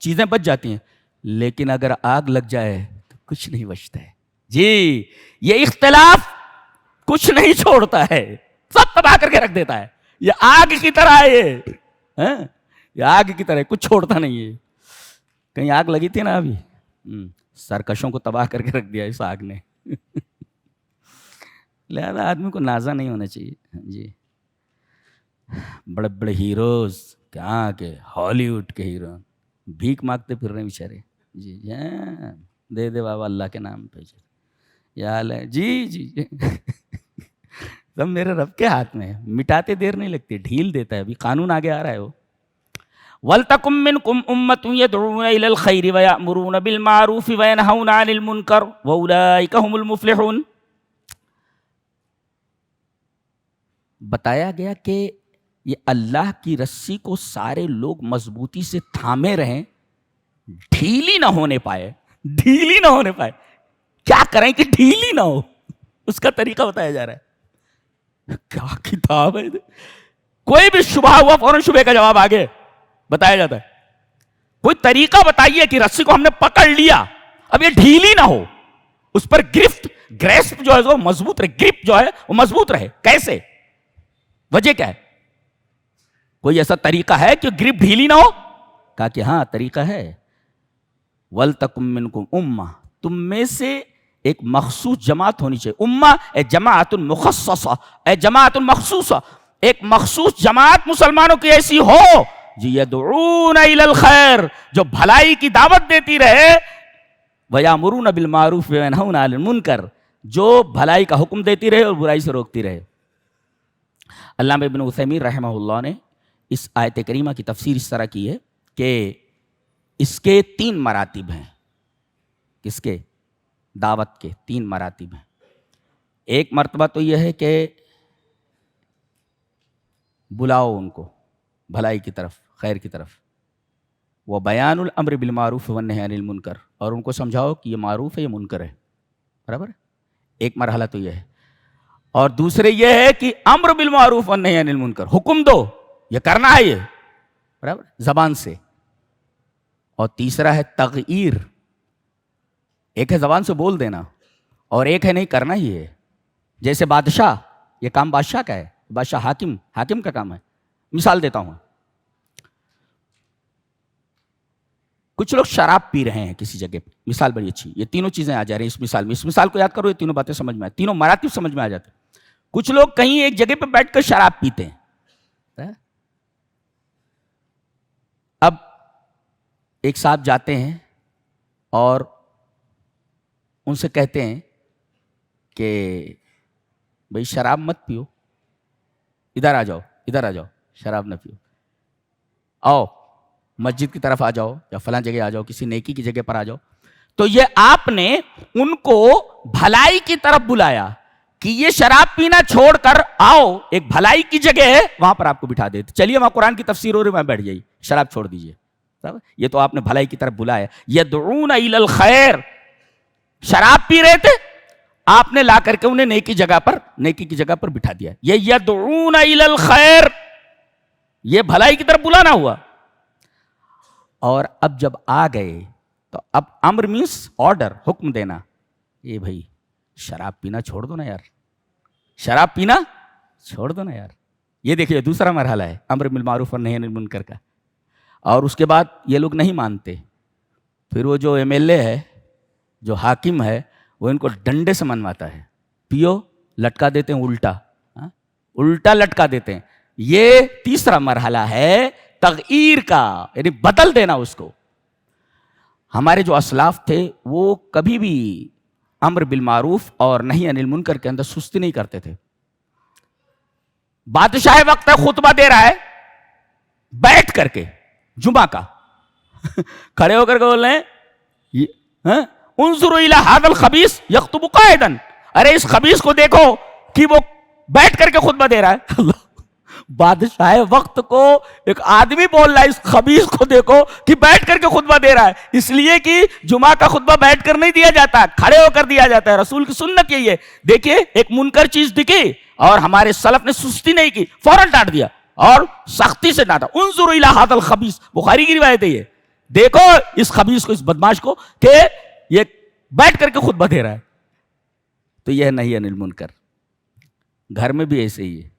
چیزیں بچ جاتی ہیں، لیکن اگر آگ لگ جائے تو کچھ نہیں بچتا ہے. جی، یہ اختلاف کچھ نہیں چھوڑتا ہے، سب تباہ کر کے رکھ دیتا ہے. یہ آگ کی طرح ہے. یہ آگ کی طرح کچھ چھوڑتا نہیں ہے. کہیں آگ لگی تھی نا ابھی، سرکشوں کو تباہ کر کے رکھ دیا اس آگ نے. لہذا آدمی کو نازا نہیں ہونا چاہیے. جی، بڑے بڑے ہیروز کہاں کے، ہالی ووڈ کے ہیرو بھیک مانگتے پھر رہے ہیں بیچارے. جی ہاں دے دے بابا اللہ کے نام پہ. یا حال ہے جی جی سب میرے رب کے ہاتھ میں ہے. مٹاتے دیر نہیں لگتی, ڈھیل دیتا ہے. ابھی قانون آگے آ رہا ہے وہ. وَلْتَكُن مِّنكُمْ أُمَّةٌ يَدْعُونَ إِلَى الْخَيْرِ وَيَأْمُرُونَ بِالْمَعْرُوفِ وَيَنْهَوْنَ عَنِ الْمُنكَرِ وَأُولَٰئِكَ هُمُ الْمُفْلِحُونَ. بتایا گیا کہ یہ اللہ کی رسی کو سارے لوگ مضبوطی سے تھامے رہیں, ڈھیلی نہ ہونے پائے. ڈھیلی نہ ہونے پائے. کیا کریں کہ ڈھیلی نہ ہو, اس کا طریقہ بتایا جا رہا ہے. کیا کتاب ہے. کوئی بھی شبہ ہوا فوراً شبہ کا جواب آگے بتایا جاتا ہے. کوئی طریقہ بتائیے کہ رسی کو ہم نے پکڑ لیا, اب یہ ڈھیلی نہ ہو, اس پر گریسپ جو ہے وہ مضبوط رہے, گرپ جو ہے وہ مضبوط رہے. کیسے, وجہ کیا ہے؟ کوئی ایسا طریقہ ہے کہ گرپ ڈھیلی نہ ہو؟ کہا کہ ہاں طریقہ ہے. وَلْتَكُن مِّنكُمْ أُمَّةٌ, تم میں سے ایک مخصوص جماعت ہونی چاہیے. امہ اے جماعت مخصصہ, اے جماعت مخصوصہ, ایک مخصوص جماعت مسلمانوں کی ایسی ہو جو یدعون الی الخیر, جو بھلائی کی دعوت دیتی رہے, ویامرون بالمعروف وینہون عن المنکر, جو بھلائی کا حکم دیتی رہے اور برائی سے روکتی رہے. علامہ ابن عثیمین رحمہ اللہ نے اس آیت کریمہ کی تفسیر اس طرح کی ہے کہ اس کے 3 مراتب ہیں. کس کے؟ دعوت کے 3 مراتب ہیں. ایک مرتبہ تو یہ ہے کہ بلاؤ ان کو بھلائی کی طرف, خیر کی طرف. وہ بیان الامر بالمعروف والنہی عن المنکر, اور ان کو سمجھاؤ کہ یہ معروف ہے یہ منکر ہے. برابر, ایک مرحلہ تو یہ ہے. اور دوسرے یہ ہے کہ امر بالمعروف والنہی عن المنکر, حکم دو یہ کرنا ہے یہ, برابر, زبان سے. اور تیسرا ہے تغییر, ایک ہے زبان سے بول دینا اور ایک ہے نہیں کرنا ہی ہے. جیسے بادشاہ, یہ کام بادشاہ کا ہے, بادشاہ حاکم کا کام ہے. مثال دیتا ہوں, کچھ لوگ شراب پی رہے ہیں کسی جگہ پہ, مثال بڑی اچھی, یہ تینوں چیزیں آ جا رہی ہیں اس مثال میں. اس مثال کو یاد کرو, یہ تینوں باتیں سمجھ میں آئے, تینوں مراتب سمجھ میں آ جاتے ہیں. کچھ لوگ کہیں ایک جگہ پہ بیٹھ کر شراب پیتے ہیں. اب ایک صاحب جاتے ہیں اور ان سے کہتے ہیں کہ بھئی شراب مت پیو, ادھر آ جاؤ, شراب نہ پیو, آؤ مسجد کی طرف آ جاؤ یا فلاں جگہ آ جاؤ, کسی نیکی کی جگہ پر آ جاؤ. تو یہ آپ نے ان کو بھلائی کی طرف بلایا کہ یہ شراب پینا چھوڑ کر آؤ, ایک بھلائی کی جگہ ہے وہاں پر آپ کو بٹھا دیتے, چلیے وہاں قرآن کی تفسیر ہو رہی ہے, وہاں بیٹھ جائیے, شراب چھوڑ دیجیے. یہ تو آپ نے بھلائی کی طرف بلایا. یدعون الی الخیر, شراب پی رہے تھے, آپ نے لا کر کے انہیں نیکی کی جگہ پر بٹھا دیا. یہ یدعون الی الخیر, یہ بھلائی کی طرف بلانا ہوا. اور اب جب آ گئے تو اب امر مینس آرڈر, حکم دینا, یہ بھائی شراب پینا چھوڑ دو نا یار, شراب پینا چھوڑ دو نا یار. یہ دیکھیے دوسرا مرحلہ ہے امر بالمعروف والنہی عن المنکر کا. اور اس کے بعد یہ لوگ نہیں مانتے, پھر وہ جو ایم ایل اے ہے, جو حاکم ہے, وہ ان کو ڈنڈے سے منواتا ہے, پیو, لٹکا دیتے ہیں الٹا لٹکا دیتے ہیں. یہ تیسرا مرحلہ ہے تغییر کا, یعنی بدل دینا اس کو. ہمارے جو اسلاف تھے وہ کبھی بھی امر بالمعروف اور نہی عن المنکر کے اندر سستی نہیں کرتے تھے. بادشاہ وقت ہے, خطبہ دے رہا ہے, بیٹھ کر کے جمعہ کا کھڑے ہو کر کے بول رہے ہیں انظروا الی ھذا الخبیث یخطب قاعدا, ارے اس خبیث کو دیکھو کہ وہ بیٹھ کر کے خطبہ دے رہا ہے. اللہ, بادشاہ وقت کو ایک آدمی بول رہا ہے اس خبیث کو دیکھو کہ بیٹھ کر کے خطبہ دے رہا ہے, اس لیے کہ جمعہ کا خطبہ بیٹھ کر نہیں دیا جاتا, کھڑے ہو کر دیا جاتا ہے. رسول کی سنت یہی ہے. دیکھیے ایک منکر چیز دکھی اور ہمارے سلف نے سستی نہیں کی, فوراً ڈانٹ دیا اور سختی سے ڈانٹا. انظروا الی ھذا الخبیث, بخاری کی روایت ہے یہ, دیکھو اس خبیث کو, اس بدماش کو کہ یہ بیٹھ کر کے خطبہ دے رہا ہے. تو یہ نہی عن المنکر. گھر میں بھی ایسے ہی ہے,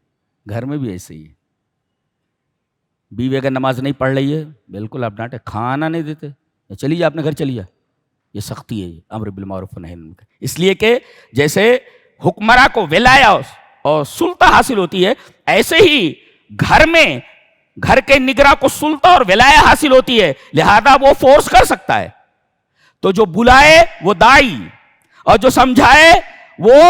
بیوی اگر نماز نہیں پڑھ رہی ہے بالکل آپ ڈانٹے, کھانا نہیں دیتے, چلی جا اپنے گھر چلی جا. یہ سختی ہے, یہ امر بالمعروف و نہی عن المنکر. اس لیے کہ جیسے حکمراں کو ولایت اور سلطہ حاصل ہوتی ہے, ایسے ہی گھر میں گھر کے نگراں کو سلطہ اور ولایہ حاصل ہوتی ہے، لہذا وہ فورس کر سکتا ہے. تو جو بلائے وہ داعی، اور جو سمجھائے وہ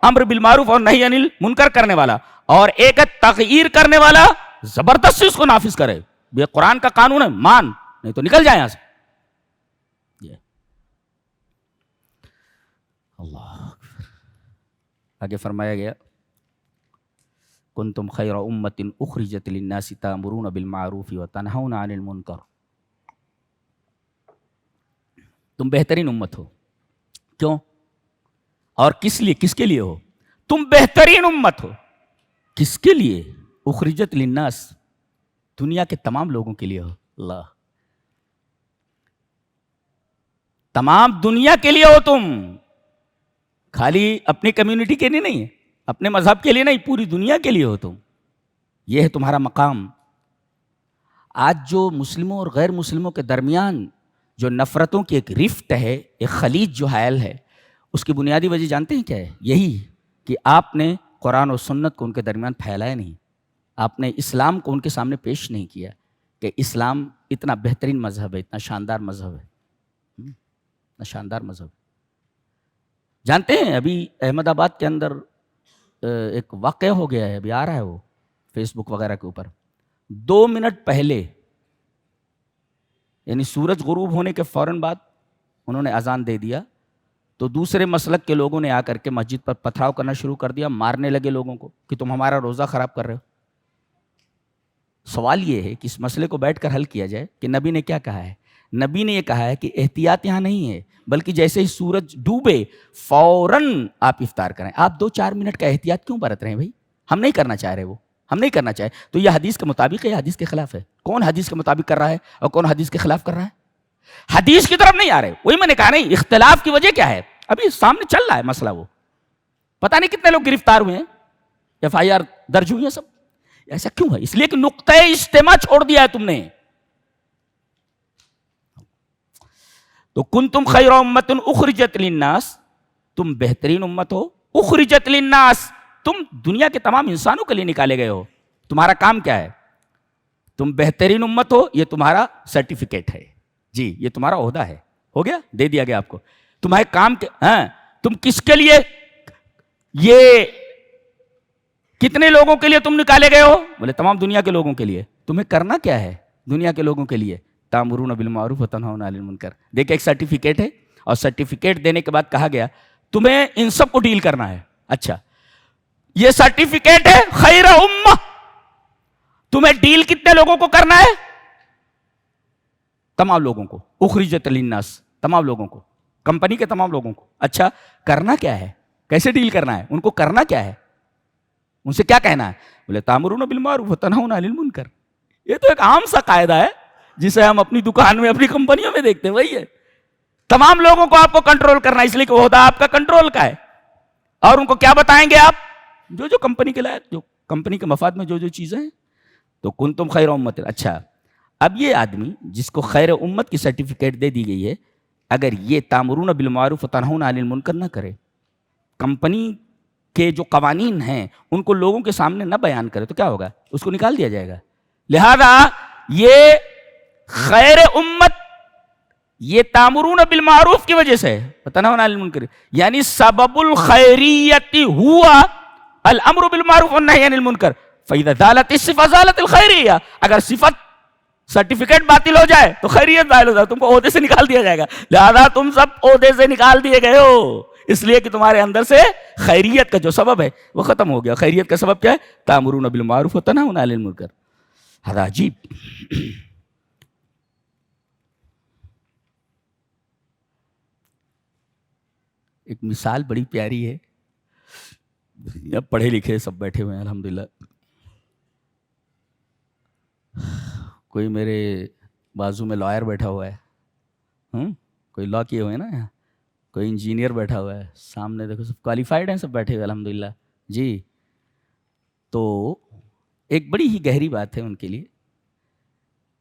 امر بالمعروف اور نہی عن المنکر کرنے والا، اور ایک تغییر کرنے والا زبردستی اس کو نافذ کرے. یہ قرآن کا قانون ہے، مان، نہیں تو نکل جائے یہاں سے. اللہ اکبر. آگے فرمایا گیا کنتم خیر امت اخرجت للناس تأمرون بالمعروف وتنہون عن المنکر. تم بہترین امت ہو. کیوں اور کس لیے؟ کس کے لیے ہو؟ تم بہترین امت ہو. کس کے لیے؟ اخرجت للناس، دنیا کے تمام لوگوں کے لیے ہو. اللہ، تمام دنیا کے لیے ہو تم، خالی اپنی کمیونٹی کے لیے نہیں ہے، اپنے مذہب کے لیے نہیں، پوری دنیا کے لیے ہو تم. یہ ہے تمہارا مقام. آج جو مسلموں اور غیر مسلموں کے درمیان جو نفرتوں کی ایک رفت ہے، ایک خلیج جو حائل ہے، اس کی بنیادی وجہ جانتے ہیں کیا ہے؟ یہی کہ آپ نے قرآن و سنت کو ان کے درمیان پھیلایا نہیں. آپ نے اسلام کو ان کے سامنے پیش نہیں کیا کہ اسلام اتنا بہترین مذہب ہے، اتنا شاندار مذہب ہے، اتنا شاندار مذہب. جانتے ہیں ابھی احمد آباد کے اندر ایک واقعہ ہو گیا ہے، ابھی آ رہا ہے وہ فیس بک وغیرہ کے اوپر. 2 منٹ پہلے، یعنی سورج غروب ہونے کے فوراً بعد انہوں نے اذان دے دیا، تو دوسرے مسلک کے لوگوں نے آ کر کے مسجد پر پتھراؤ کرنا شروع کر دیا، مارنے لگے لوگوں کو کہ تم ہمارا روزہ خراب کر رہے ہو. سوال یہ ہے کہ اس مسئلے کو بیٹھ کر حل کیا جائے کہ نبی نے کیا کہا ہے. نبی نے یہ کہا ہے کہ احتیاط یہاں نہیں ہے، بلکہ جیسے ہی سورج ڈوبے فوراً آپ افطار کریں. آپ 2-4 منٹ کا احتیاط کیوں برت رہے ہیں بھائی؟ ہم نہیں کرنا چاہ رہے، وہ ہم نہیں کرنا چاہے. تو یہ حدیث کے مطابق ہے یا حدیث کے خلاف ہے؟ کون حدیث کے مطابق کر رہا ہے اور کون حدیث کے خلاف کر رہا ہے؟ حدیث کی طرف نہیں آ رہے. وہی میں نے کہا نہیں، اختلاف کی وجہ کیا ہے؟ ابھی سامنے چل رہا ہے مسئلہ، وہ پتہ نہیں کتنے لوگ گرفتار ہوئے ہیں، FIR درج ہوئی ہیں سب. ایسا کیوں ہے؟ اس لیے کہ نقطۂ اجتماع چھوڑ دیا ہے تم نے. تو کنتم خیر امت اخرجت للناس، تم بہترین امت ہو. اخرجت للناس، تم دنیا کے تمام انسانوں کے لیے نکالے گئے ہو. تمہارا کام کیا ہے؟ تم بہترین امت ہو، یہ تمہارا سرٹیفکیٹ ہے جی، یہ تمہارا عہدہ ہے. ہو گیا، دے دیا گیا آپ کو. تمہارے کام ہاں، تم کس کے لیے، یہ کتنے لوگوں کے لیے تم نکالے گئے ہو؟ بولے تمام دنیا کے لوگوں کے لیے. تمہیں کرنا کیا ہے دنیا کے لوگوں کے لیے؟ تامرون بالمعروف وتنہون عن المنکر. دیکھیں ایک سرٹیفکیٹ ہے، اور سرٹیفکیٹ دینے کے بعد کہا گیا تمہیں ان سب کو ڈیل کرنا ہے. اچھا، یہ سرٹیفکیٹ ہے خیر امہ، تمہیں ڈیل کتنے لوگوں کو کرنا ہے؟ تمام لوگوں کو. اخرجت للناس، تمام لوگوں کو، کمپنی کے تمام لوگوں کو. اچھا، کرنا کیا ہے؟ کیسے ڈیل کرنا ہے؟ ان کو کرنا کیا ہے؟ ان سے کیا کہنا ہے؟ بولے تامرون بالمعروف وتنہون عن المنکر. یہ تو ایک عام سا قاعدہ ہے جسے ہم اپنی دکان میں، اپنی کمپنیوں میں دیکھتے ہیں. وہی ہے، تمام لوگوں کو آپ کو کنٹرول کرنا ہے، اس لیے کہ عہدہ آپ کا کنٹرول کا ہے. اور ان کو کیا بتائیں گے آپ؟ جو کمپنی کے لائق، جو کمپنی کے مفاد میں جو چیزیں ہیں. تو کنتم خیر امت. اچھا، اب یہ آدمی جس کو خیر امت کی سرٹیفکیٹ دے دی گئی ہے، اگر یہ تامرون بالمعروف وتنہون عن المنکر نہ کرے، کمپنی کے جو قوانین ہیں ان کو لوگوں کے سامنے نہ بیان کرے، تو کیا ہوگا؟ اس کو نکال دیا جائے گا. لہذا یہ خیر امت، یہ تامرون بالمعروف کی وجہ سے وتنہون عن المنکر، یعنی سبب الخیریت ہوا الامر بالمعروف والنہی عن المنکر. فاذا زالت الصفہ زالت الخیریہ. اگر صفت سرٹیفکیٹ باطل ہو جائے تو خیریت باطل ہو جائے، تم کو عہدے سے نکال دیا جائے گا. لہذا تم سب عہدے سے نکال دیے گئے ہو، اس لیے کہ تمہارے اندر سے خیریت کا جو سبب ہے وہ ختم ہو گیا. خیریت کا سبب کیا ہے؟ تامرون بالمعروف وتنہون عن المنکر. ہذا عجیب. ایک مثال بڑی پیاری ہے. اب پڑھے لکھے سب بیٹھے ہوئے ہیں الحمدللہ. کوئی میرے بازو میں لائر بیٹھا ہوا ہے، کوئی لا کیے ہوئے ہیں نا یہاں، کوئی انجینئر بیٹھا ہوا ہے سامنے، دیکھو سب کوالیفائڈ ہیں، سب بیٹھے ہوئے الحمدللہ جی. تو ایک بڑی ہی گہری بات ہے ان کے لیے.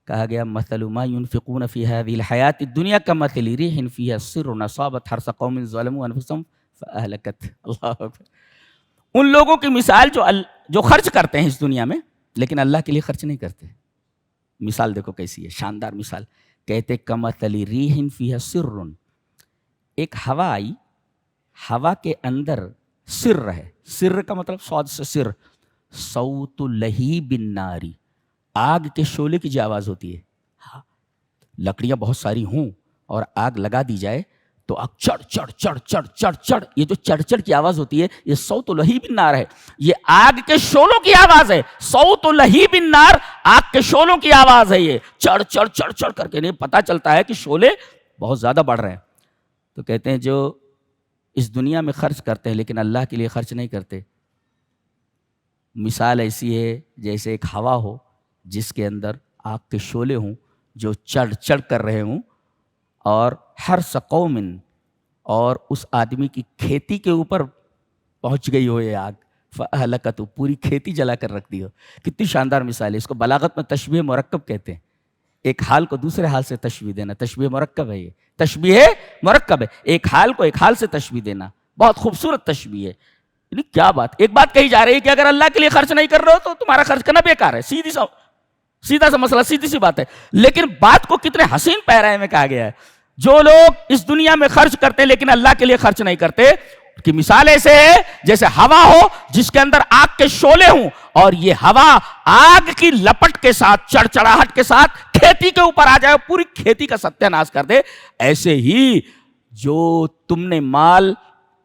کہا گیا مثل ما ينفقون في هذه الحیات الدنیا كمثل ريح فيها سر اصابت حرث قوم ظلموا انفسهم فاهلكت. اللہ اکبر. ان لوگوں کی مثال جو خرچ کرتے ہیں اس دنیا میں لیکن اللہ کے لیے خرچ نہیں کرتے. مثال دیکھو کیسی ہے، شاندار مثال. کہتے کمثل ریح فیہا سر، ایک ہوا آئی، ہوا کے اندر سر ہے. سر کا مطلب صاد سے سر. صوت لہیب النار، آگ کے شعلے کی جو آواز ہوتی ہے. لکڑیاں بہت ساری ہوں اور آگ لگا دی جائے تو آگ چڑھ چڑھ چڑھ چڑھ چڑھ چڑھ، یہ جو چڑھ چڑھ کی آواز ہوتی ہے یہ صوت لہیب النار ہے. یہ آگ کے شعلوں کی آواز ہے. صوت لہیب النار، آگ کے شعلوں کی آواز ہے. یہ چڑھ چڑھ چڑھ چڑھ کر کے نہیں پتہ چلتا ہے کہ شعلے بہت زیادہ بڑھ رہے ہیں. تو کہتے ہیں جو اس دنیا میں خرچ کرتے ہیں لیکن اللہ کے لیے خرچ نہیں کرتے، مثال ایسی ہے جیسے ایک ہوا ہو جس کے اندر آگ کے شعلے ہوں جو چڑھ چڑھ کر رہے ہوں، اور ہر قوم، اور اس آدمی کی کھیتی کے اوپر پہنچ گئی ہو یہ آگ، فَأَهْلَكَتْ، پوری کھیتی جلا کر رکھ دی ہو. کتنی شاندار مثال ہے. اس کو بلاغت میں تشبیہ مرکب کہتے ہیں. ایک حال کو دوسرے حال سے تشبیہ دینا، تشبیہ مرکب ہے. یہ تشبیہ مرکب ہے، ایک حال کو ایک حال سے تشبیہ دینا. بہت خوبصورت تشبیہ ہے. یعنی کیا بات، ایک بات کہی جا رہی ہے کہ اگر اللہ کے لیے خرچ نہیں کر رہے ہو تو تمہارا خرچ کرنا بیکار ہے. سیدھا سا مسئلہ، سیدھی سی بات ہے. لیکن بات کو کتنے حسین پیرائے میں کہا گیا ہے. جو لوگ اس دنیا میں خرچ کرتے لیکن اللہ کے لیے خرچ نہیں کرتے کی مثال ایسے ہے جیسے ہوا ہو جس کے اندر آگ کے شعلے ہوں، اور یہ ہوا آگ کی لپٹ کے ساتھ، چڑچڑاہٹ کے ساتھ کھیتی کے اوپر آ جائے اور پوری کھیتی کا ستیہ ناش کر دے. ایسے ہی جو تم نے مال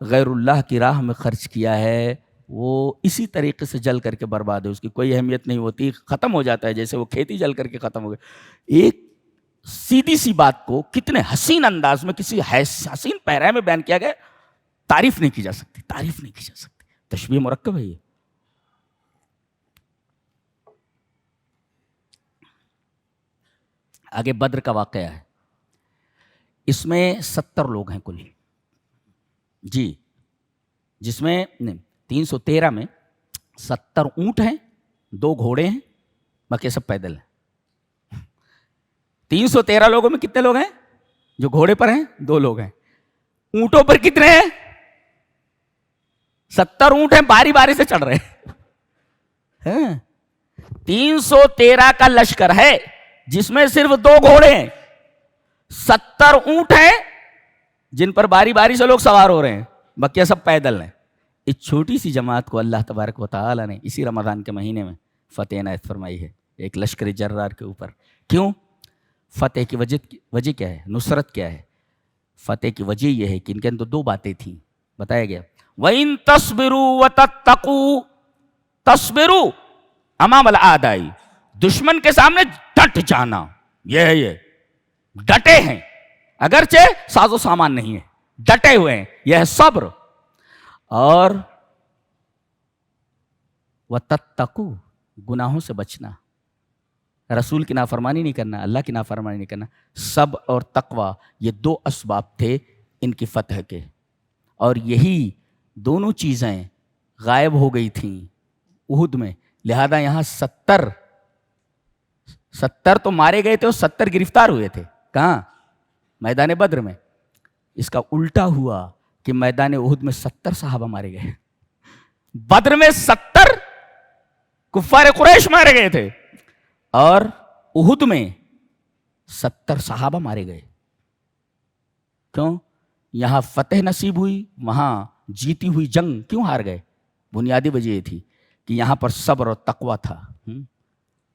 غیر اللہ کی راہ میں خرچ کیا ہے وہ اسی طریقے سے جل کر کے برباد ہے. اس کی کوئی اہمیت نہیں ہوتی، ختم ہو جاتا ہے جیسے وہ کھیتی جل کر کے ختم ہو گئی. ایک سیدھی سی بات کو کتنے حسین انداز میں کسی حسین پیرائے میں بیان کیا گیا، تعریف نہیں کی جا سکتی، تعریف نہیں کی جا سکتی. تشبیہ مرکب ہے یہ. آگے بدر کا واقعہ ہے. اس میں 70 لوگ ہیں کل، جی، جس میں 313 میں 70 اونٹ ہیں، 2 گھوڑے ہیں، باقی سب پیدل ہیں. 313 لوگوں میں کتنے لوگ ہیں جو گھوڑے پر ہیں؟ 2 لوگ ہیں. اونٹوں پر کتنے ہیں؟ 70 اونٹ ہیں، باری باری سے چڑھ رہے ہیں. 313 کا لشکر ہے جس میں صرف 2 گھوڑے ہیں، 70 اونٹ ہیں جن پر باری باری سے لوگ سوار ہو رہے ہیں، باقی سب پیدل ہیں. اس چھوٹی سی جماعت کو اللہ تبارک و تعالی نے اسی رمضان کے مہینے میں فتح عنایت فرمائی ہے ایک لشکر جرار کے اوپر. کیوں؟ فتح کی وجہ کیا ہے؟ نصرت کیا ہے؟ فتح کی وجہ یہ ہے کہ ان کے اندر 2 باتیں تھیں، بتایا گیا. وَإِن تَصْبِرُوا وَتَتَّقُوا، تصبروا امام الْأَعْدَاءِ، دشمن کے سامنے ڈٹ جانا، یہ ہے، یہ ڈٹے ہیں، اگرچہ ساز و سامان نہیں ہے، ڈٹے ہوئے ہیں، یہ ہے صبر. اور وَتَتَّقُوا، گناہوں سے بچنا، رسول کی نافرمانی نہیں کرنا، اللہ کی نافرمانی نہیں کرنا. صبر اور تقوی یہ 2 اسباب تھے ان کی فتح کے، اور یہی دونوں چیزیں غائب ہو گئی تھیں احد میں. لہذا یہاں 70 تو مارے گئے تھے اور 70 گرفتار ہوئے تھے. کہاں؟ میدان بدر میں. اس کا الٹا ہوا کہ میدان احد میں 70 صحابہ مارے گئے. بدر میں 70 کفار قریش مارے گئے تھے اور احد میں 70 صحابہ مارے گئے. کیوں؟ یہاں فتح نصیب ہوئی، وہاں جیتی ہوئی جنگ کیوں ہار گئے؟ بنیادی وجہ یہ تھی کہ یہاں پر صبر اور تقوی تھا،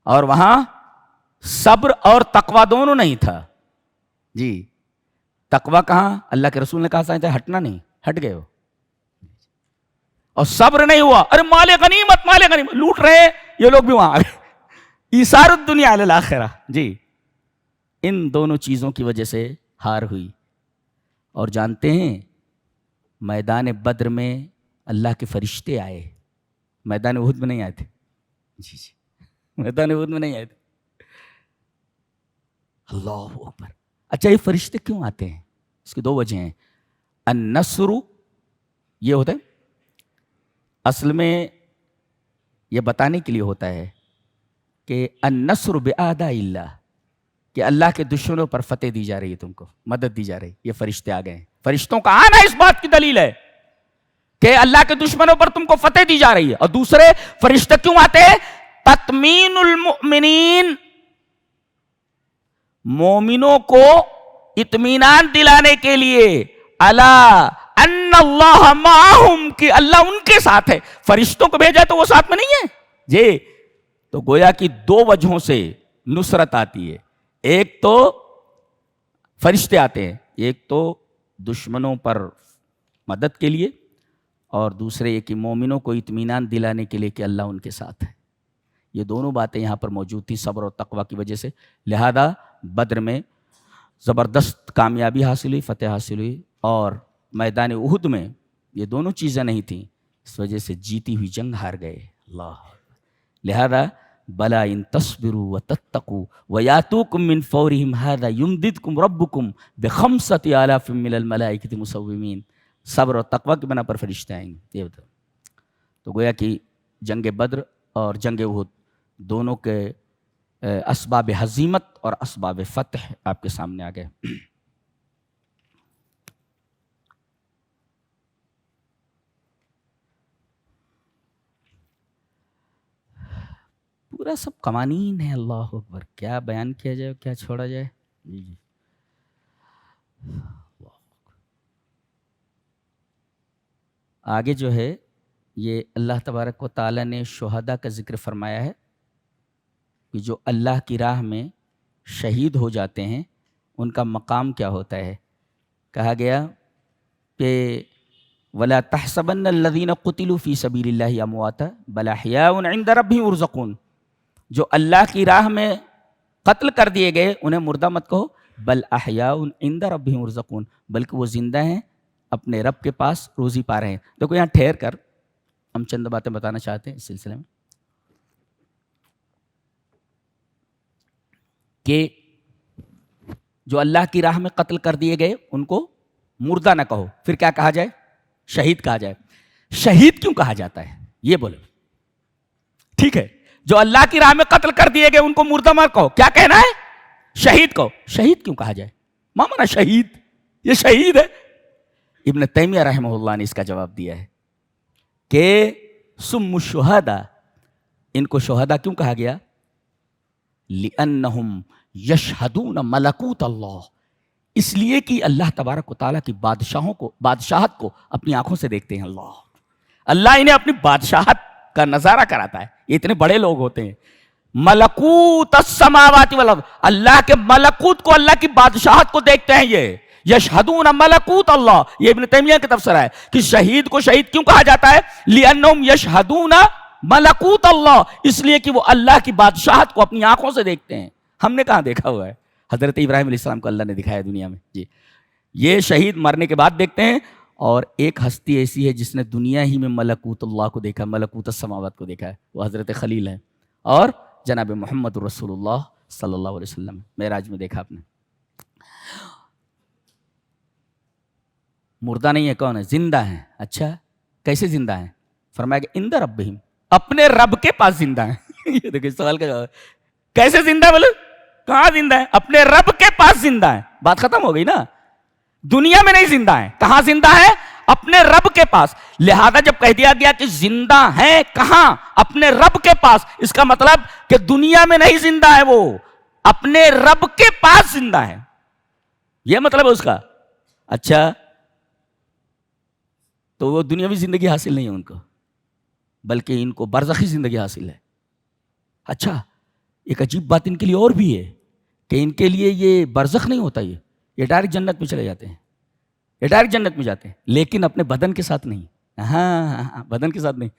اور وہاں صبر اور تقوی دونوں نہیں تھا. جی، تقوی کہاں؟ اللہ کے رسول نے کہا تھا ہٹنا نہیں، ہٹ گئے ہو. اور صبر نہیں ہوا، ارے مال غنیمت لوٹ رہے ہیں یہ لوگ بھی وہاں آ گئے. ایثار الدنیا علی الآخرہ. جی، ان دونوں چیزوں کی وجہ سے ہار ہوئی. اور جانتے ہیں میدان بدر میں اللہ کے فرشتے آئے، میدان احد میں نہیں آئے تھے. جی، میدان احد میں نہیں آئے تھے. اللہ اکبر. اچھا، یہ فرشتے کیوں آتے ہیں؟ اس کی 2 وجہ ہیں. النصر، یہ ہوتا ہے اصل میں یہ بتانے کے لیے ہوتا ہے کہ النصر بِأَعْدَاءِ اللہ، کہ اللہ کے دشمنوں پر فتح دی جا رہی ہے، تم کو مدد دی جا رہی ہے. یہ فرشتے آ گئے ہیں. فرشتوں کا آنا اس بات کی دلیل ہے کہ اللہ کے دشمنوں پر تم کو فتح دی جا رہی ہے. اور دوسرے فرشتے کیوں آتے ہیں؟ تطمین المؤمنین مومنوں کو اطمینان دلانے کے لیے الا ان اللہ معہم کہ اللہ ان کے ساتھ ہے. فرشتوں کو بھیجا تو وہ ساتھ میں نہیں ہے جی. تو گویا کہ دو وجہوں سے نصرت آتی ہے. ایک تو فرشتے آتے ہیں, ایک تو دشمنوں پر مدد کے لیے, اور دوسرے یہ کہ مومنوں کو اطمینان دلانے کے لیے کہ اللہ ان کے ساتھ ہے. یہ دونوں باتیں یہاں پر موجود تھیں صبر اور تقوی کی وجہ سے. لہذا بدر میں زبردست کامیابی حاصل ہوئی, فتح حاصل ہوئی, اور میدان احد میں یہ دونوں چیزیں نہیں تھیں, اس وجہ سے جیتی ہوئی جنگ ہار گئے. اللہ. لہذا بلا ان تصبروا وتتقوا ویاتوکم من فورہم ھذا یمددکم ربکم بخمسۃ آلاف من الملائکۃ مسومین. صبر اور تقوی کی بنا پر فرشتے آئیں گے. یہ بتاؤ. تو گویا کہ جنگ بدر اور جنگ احد دونوں کے اسباب ہزیمت اور اسباب فتح آپ کے سامنے آ گئے. پورا سب قوانین ہے. اللہ اکبر. کیا بیان کیا جائے, کیا چھوڑا جائے. جی جی. آگے جو ہے یہ اللہ تبارک و تعالیٰ نے شہداء کا ذکر فرمایا ہے کہ جو اللہ کی راہ میں شہید ہو جاتے ہیں ان کا مقام کیا ہوتا ہے. کہا گیا کہ وَلَا تَحْسَبَنَّ الَّذِينَ قُتِلُوا فِي سَبِيلِ اللَّهِ أَمْوَاتًا بَلْ أَحْيَاءٌ عِندَ رَبِّهِمْ يُرْزَقُونَ. جو اللہ کی راہ میں قتل کر دیے گئے انہیں مردہ مت کہو, بل احیاء عند ربهم يرزقون, بلکہ وہ زندہ ہیں اپنے رب کے پاس روزی پا رہے ہیں. دیکھو یہاں ٹھہر کر ہم چند باتیں بتانا چاہتے ہیں اس سلسلے میں کہ جو اللہ کی راہ میں قتل کر دیے گئے ان کو مردہ نہ کہو, پھر کیا کہا جائے, شہید کہا جائے. شہید کیوں کہا جاتا ہے یہ بولو. ٹھیک ہے, جو اللہ کی راہ میں قتل کر دیے گئے ان کو مردہ مت کہو, کیا کہنا ہے, شہید کہو. شہید کیوں کہا جائے, مانا شہید, یہ شہید ہے. ابن تیمیہ رحمہ اللہ نے اس کا جواب دیا ہے کہ سم الشہداء, ان کو شہداء کیوں کہا گیا, لأنہم یشہدون ملکوت اللہ, اس لیے کہ اللہ تبارک و تعالیٰ کی بادشاہت کو اپنی آنکھوں سے دیکھتے ہیں. اللہ انہیں اپنی بادشاہت کا نظارہ کراتا ہے. یہ اتنے بڑے لوگ ہوتے ہیں. ملکوت السماوات والارض, اللہ کے ملکوت کو, اللہ کی بادشاہت کو دیکھتے ہیں. یہ یشہدون ملکوت اللہ, یہ ابن تیمیہ کا تفسیر ہے کہ شہید کو شہید کیوں کہا جاتا ہے, لأنہم یشہدون ملکوت اللہ, اس لیے کہ وہ اللہ کی بادشاہت کو اپنی آنکھوں سے دیکھتے ہیں. ہم نے کہاں دیکھا ہوا ہے, حضرت ابراہیم علیہ السلام کو اللہ نے دکھایا دنیا میں. جی, یہ شہید مرنے کے بعد دیکھتے ہیں. اور ایک ہستی ایسی ہے جس نے دنیا ہی میں ملکوت اللہ کو دیکھا, ملکوت السماوات کو دیکھا ہے, وہ حضرت خلیل ہیں. اور جناب محمد رسول اللہ صلی اللہ علیہ وسلم معراج میں دیکھا آپ نے. مردہ نہیں ہے, کون ہے, زندہ ہیں. اچھا, کیسے زندہ ہیں, فرمایا کہ عند ربہم, اپنے رب کے پاس زندہ ہیں. یہ دیکھیں سوال کا جواب, کیسے زندہ, بولے کہاں زندہ ہیں, اپنے رب کے پاس زندہ ہیں. بات ختم ہو گئی نا. دنیا میں نہیں زندہ ہیں, کہاں زندہ ہیں, اپنے رب کے پاس. لہذا جب کہہ دیا گیا کہ زندہ ہیں کہاں, اپنے رب کے پاس, اس کا مطلب کہ دنیا میں نہیں زندہ ہے, وہ اپنے رب کے پاس زندہ ہے. یہ مطلب ہے اس کا. اچھا, تو وہ دنیاوی زندگی حاصل نہیں ہے ان کو, بلکہ ان کو برزخی زندگی حاصل ہے. اچھا, ایک عجیب بات ان کے لیے اور بھی ہے کہ ان کے لیے یہ برزخ نہیں ہوتا, یہ ڈائریکٹ جنت میں چلے جاتے ہیں, یہ ڈائریکٹ جنت میں جاتے ہیں, لیکن اپنے بدن کے ساتھ نہیں. ہاں, بدن کے ساتھ نہیں,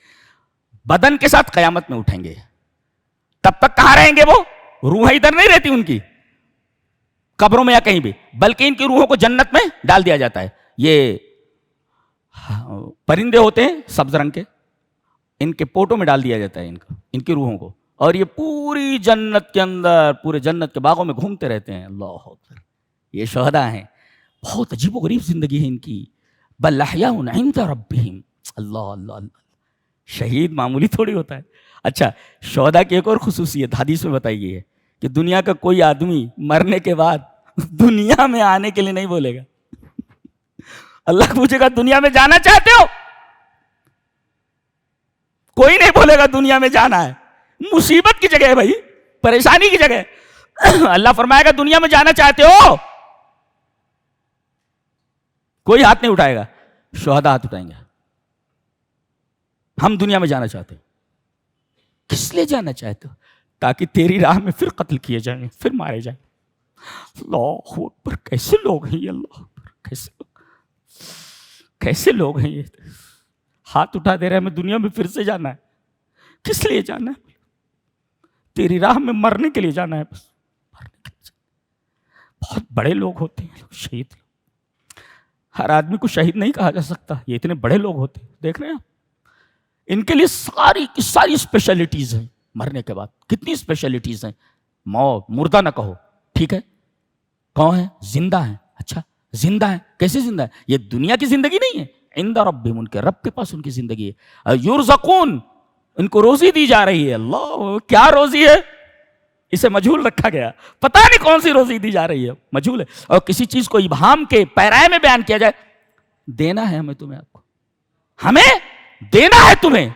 بدن کے ساتھ قیامت میں اٹھیں گے. تب تک کہاں رہیں گے وہ, روح ادھر نہیں رہتی ان کی قبروں میں یا کہیں بھی, بلکہ ان کی روحوں کو جنت میں ڈال دیا جاتا ہے. یہ پرندے ہوتے ہیں سبز رنگ کے, ان کے پوٹوں میں ڈال دیا جاتا ہے ان کی روحوں کو, اور یہ پوری جنت کے اندر, پورے جنت کے باغوں میں گھومتے رہتے ہیں. اللہ اکبر. یہ شہداء ہیں, بہت عجیب و غریب زندگی ہے ان کی. بل احیاء عند ربہم. اللہ اللہ اللہ, شہید معمولی تھوڑی ہوتا ہے. اچھا, شہداء کی ایک اور خصوصیت حدیث میں بتائی گئی ہے کہ دنیا کا کوئی آدمی مرنے کے بعد دنیا میں آنے کے لیے نہیں بولے گا. اللہ پوچھے گا دنیا میں جانا چاہتے ہو, کوئی نہیں بولے گا دنیا میں جانا ہے. مصیبت کی جگہ ہے بھائی, پریشانی کی جگہ ہے. اللہ فرمائے گا دنیا میں جانا چاہتے ہو؟ کوئی ہاتھ نہیں اٹھائے گا، شہداء ہاتھ اٹھائیں گے، ہم دنیا میں جانا چاہتے ہیں۔ کس لیے جانا چاہتے ہو؟ تاکہ تیری راہ میں پھر قتل کیے جائیں، پھر مارے جائیں۔ اللہ اکبر، کیسے لوگ ہیں یہ، اللہ اکبر، کیسے لوگ ہیں یہ، ہاتھ اٹھا دے رہے ہیں ہمیں دنیا میں پھر سے جانا ہے۔ کس لیے جانا ہے؟ تیری راہ میں مرنے کے لیے جانا ہے، بس مرنے کے لیے۔ بہت بڑے لوگ ہوتے ہیں شہید لوگ، ہر آدمی کو شہید نہیں کہا جا سکتا، یہ اتنے بڑے لوگ ہوتے ہیں، دیکھ رہے ہیں آپ، ان کے لیے ساری کی ساری اسپیشلٹیز ہیں۔ مرنے کے بعد کتنی اسپیشلٹیز ہیں۔ مردہ نہ کہو، ٹھیک ہے، کون ہے؟ زندہ ہیں۔ اچھا زندہ ہیں، کیسے زندہ ہیں؟ یہ دنیا کی زندگی نہیں ہے، عند ربہم، ان کے رب کے پاس ان کی زندگی ہے۔ یرزقون، ان کو روزی دی جا رہی ہے۔ اللہ، کیا روزی ہے؟ اسے مجہول رکھا گیا، پتہ نہیں کون سی روزی دی جا رہی ہے، مجہول ہے۔ اور کسی چیز کو ابہام کے پیرائے میں بیان کیا جائے، دینا ہے ہمیں، تمہیں، آپ کو ہمیں دینا ہے تمہیں۔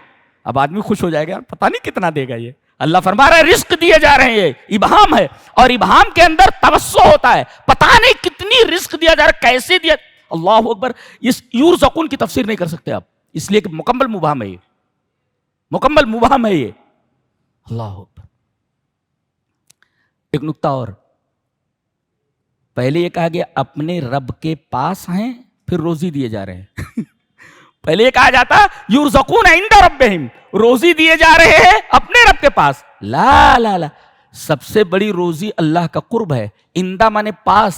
اب آدمی خوش ہو جائے گا، پتہ نہیں کتنا دے گا یہ۔ اللہ فرما رہا ہے رزق دیے جا رہے ہیں، یہ ابہام ہے، اور ابہام کے اندر توسع ہوتا ہے، پتہ نہیں کتنی رزق دیا جا رہا ہے، کیسے دیا۔ اللہ اکبر، اس یرزقون کی تفسیر نہیں کر سکتے آپ، اس لیے کہ مکمل مبہم ہے یہ، مکمل مبہم ہے یہ۔ اللہ اکبر۔ ایک نکتہ اور، پہلے یہ کہا گیا اپنے رب کے پاس ہیں، پھر روزی دیے جا رہے ہیں۔ پہلے یہ کہا جاتا یرزقون عند ربہم، روزی دیے جا رہے ہیں اپنے رب کے پاس۔ لا لا لا، سب سے بڑی روزی اللہ کا قرب ہے۔ عندہ مانے پاس،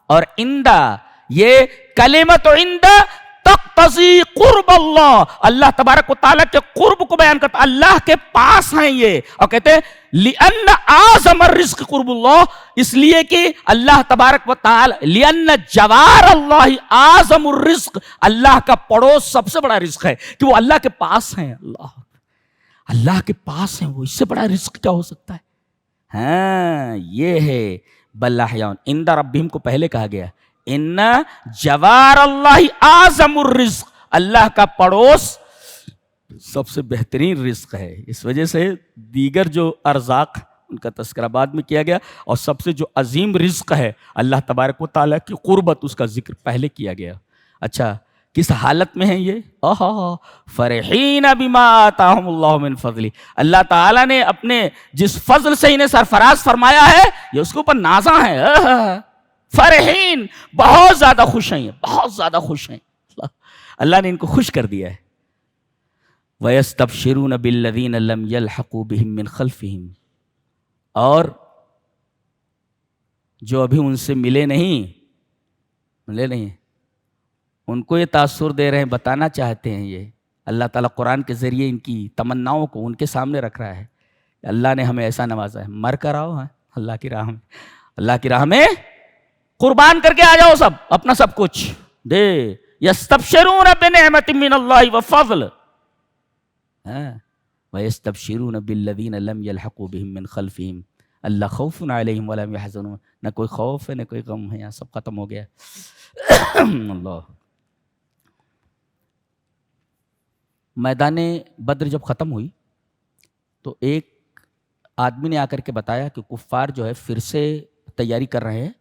اور عندہ یہ کلمۃ عندہ تقتضی قرب اللہ، اللہ تبارک و تعالیٰ کے قرب کو بیان کرتا، اللہ کے پاس ہیں یہ، اور کہتے ہیں لِأَنَّ أَعْظَمَ الرِّزْقِ قُرْبُ اللَّهِ، اس لیے کہ اللہ تبارک و تعالیٰ، لِأَنَّ جَوَارَ اللَّهِ أَعْظَمُ الرِّزْقِ، اللہ کا پڑوس سب سے بڑا رزق ہے، کہ وہ اللہ کے پاس ہیں۔ اللہ کے پاس ہیں وہ، اس سے بڑا رزق کیا ہو سکتا ہے؟ ہاں یہ ہے بل احیاء عند ربہم کو پہلے کہا گیا، ان جوار اللہ اعظم الرزق، اللہ کا پڑوس سب سے بہترین رزق ہے۔ اس وجہ سے دیگر جو ارزاق ان کا تذکرہ بعد میں کیا گیا، اور سب سے جو عظیم رزق ہے اللہ تبارک و تعالیٰ کی قربت، اس کا ذکر پہلے کیا گیا۔ اچھا کس حالت میں ہیں یہ؟ فرحین بما آتاہم اللہ من فضلی، اللہ تعالیٰ نے اپنے جس فضل سے انہیں سرفراز فرمایا ہے، یہ اس کے اوپر نازاں ہے۔ فرحین، بہت زیادہ خوش ہیں، بہت زیادہ خوش ہیں، اللہ نے ان کو خوش کر دیا ہے۔ وَيَسْتَبْشِرُونَ بِالَّذِينَ لَمْ يَلْحَقُوا بِهِم مِّن خَلْفِهِم، اور جو ابھی ان سے ملے نہیں، ان کو یہ تاثر دے رہے ہیں، بتانا چاہتے ہیں، یہ اللہ تعالیٰ قرآن کے ذریعے ان کی تمناؤں کو ان کے سامنے رکھ رہا ہے۔ اللہ نے ہمیں ایسا نوازا ہے، مر کر آؤ اللہ کی راہ میں، اللہ کی راہ میں قربان کر کے آ جاؤ، سب اپنا سب کچھ دے۔ یستبشرون بنعمت من اللہ وفضل، ویستبشرون بالذین لم یلحقوا بہم من خلفہم اللہ خوف علیہم ولا هم یحزنون، نہ کوئی خوف ہے نہ کوئی غم ہے، یہاں سب ختم ہو گیا۔ اللہ، میدان بدر جب ختم ہوئی تو ایک آدمی نے آ کر کے بتایا کہ کفار جو ہے پھر سے تیاری کر رہے ہیں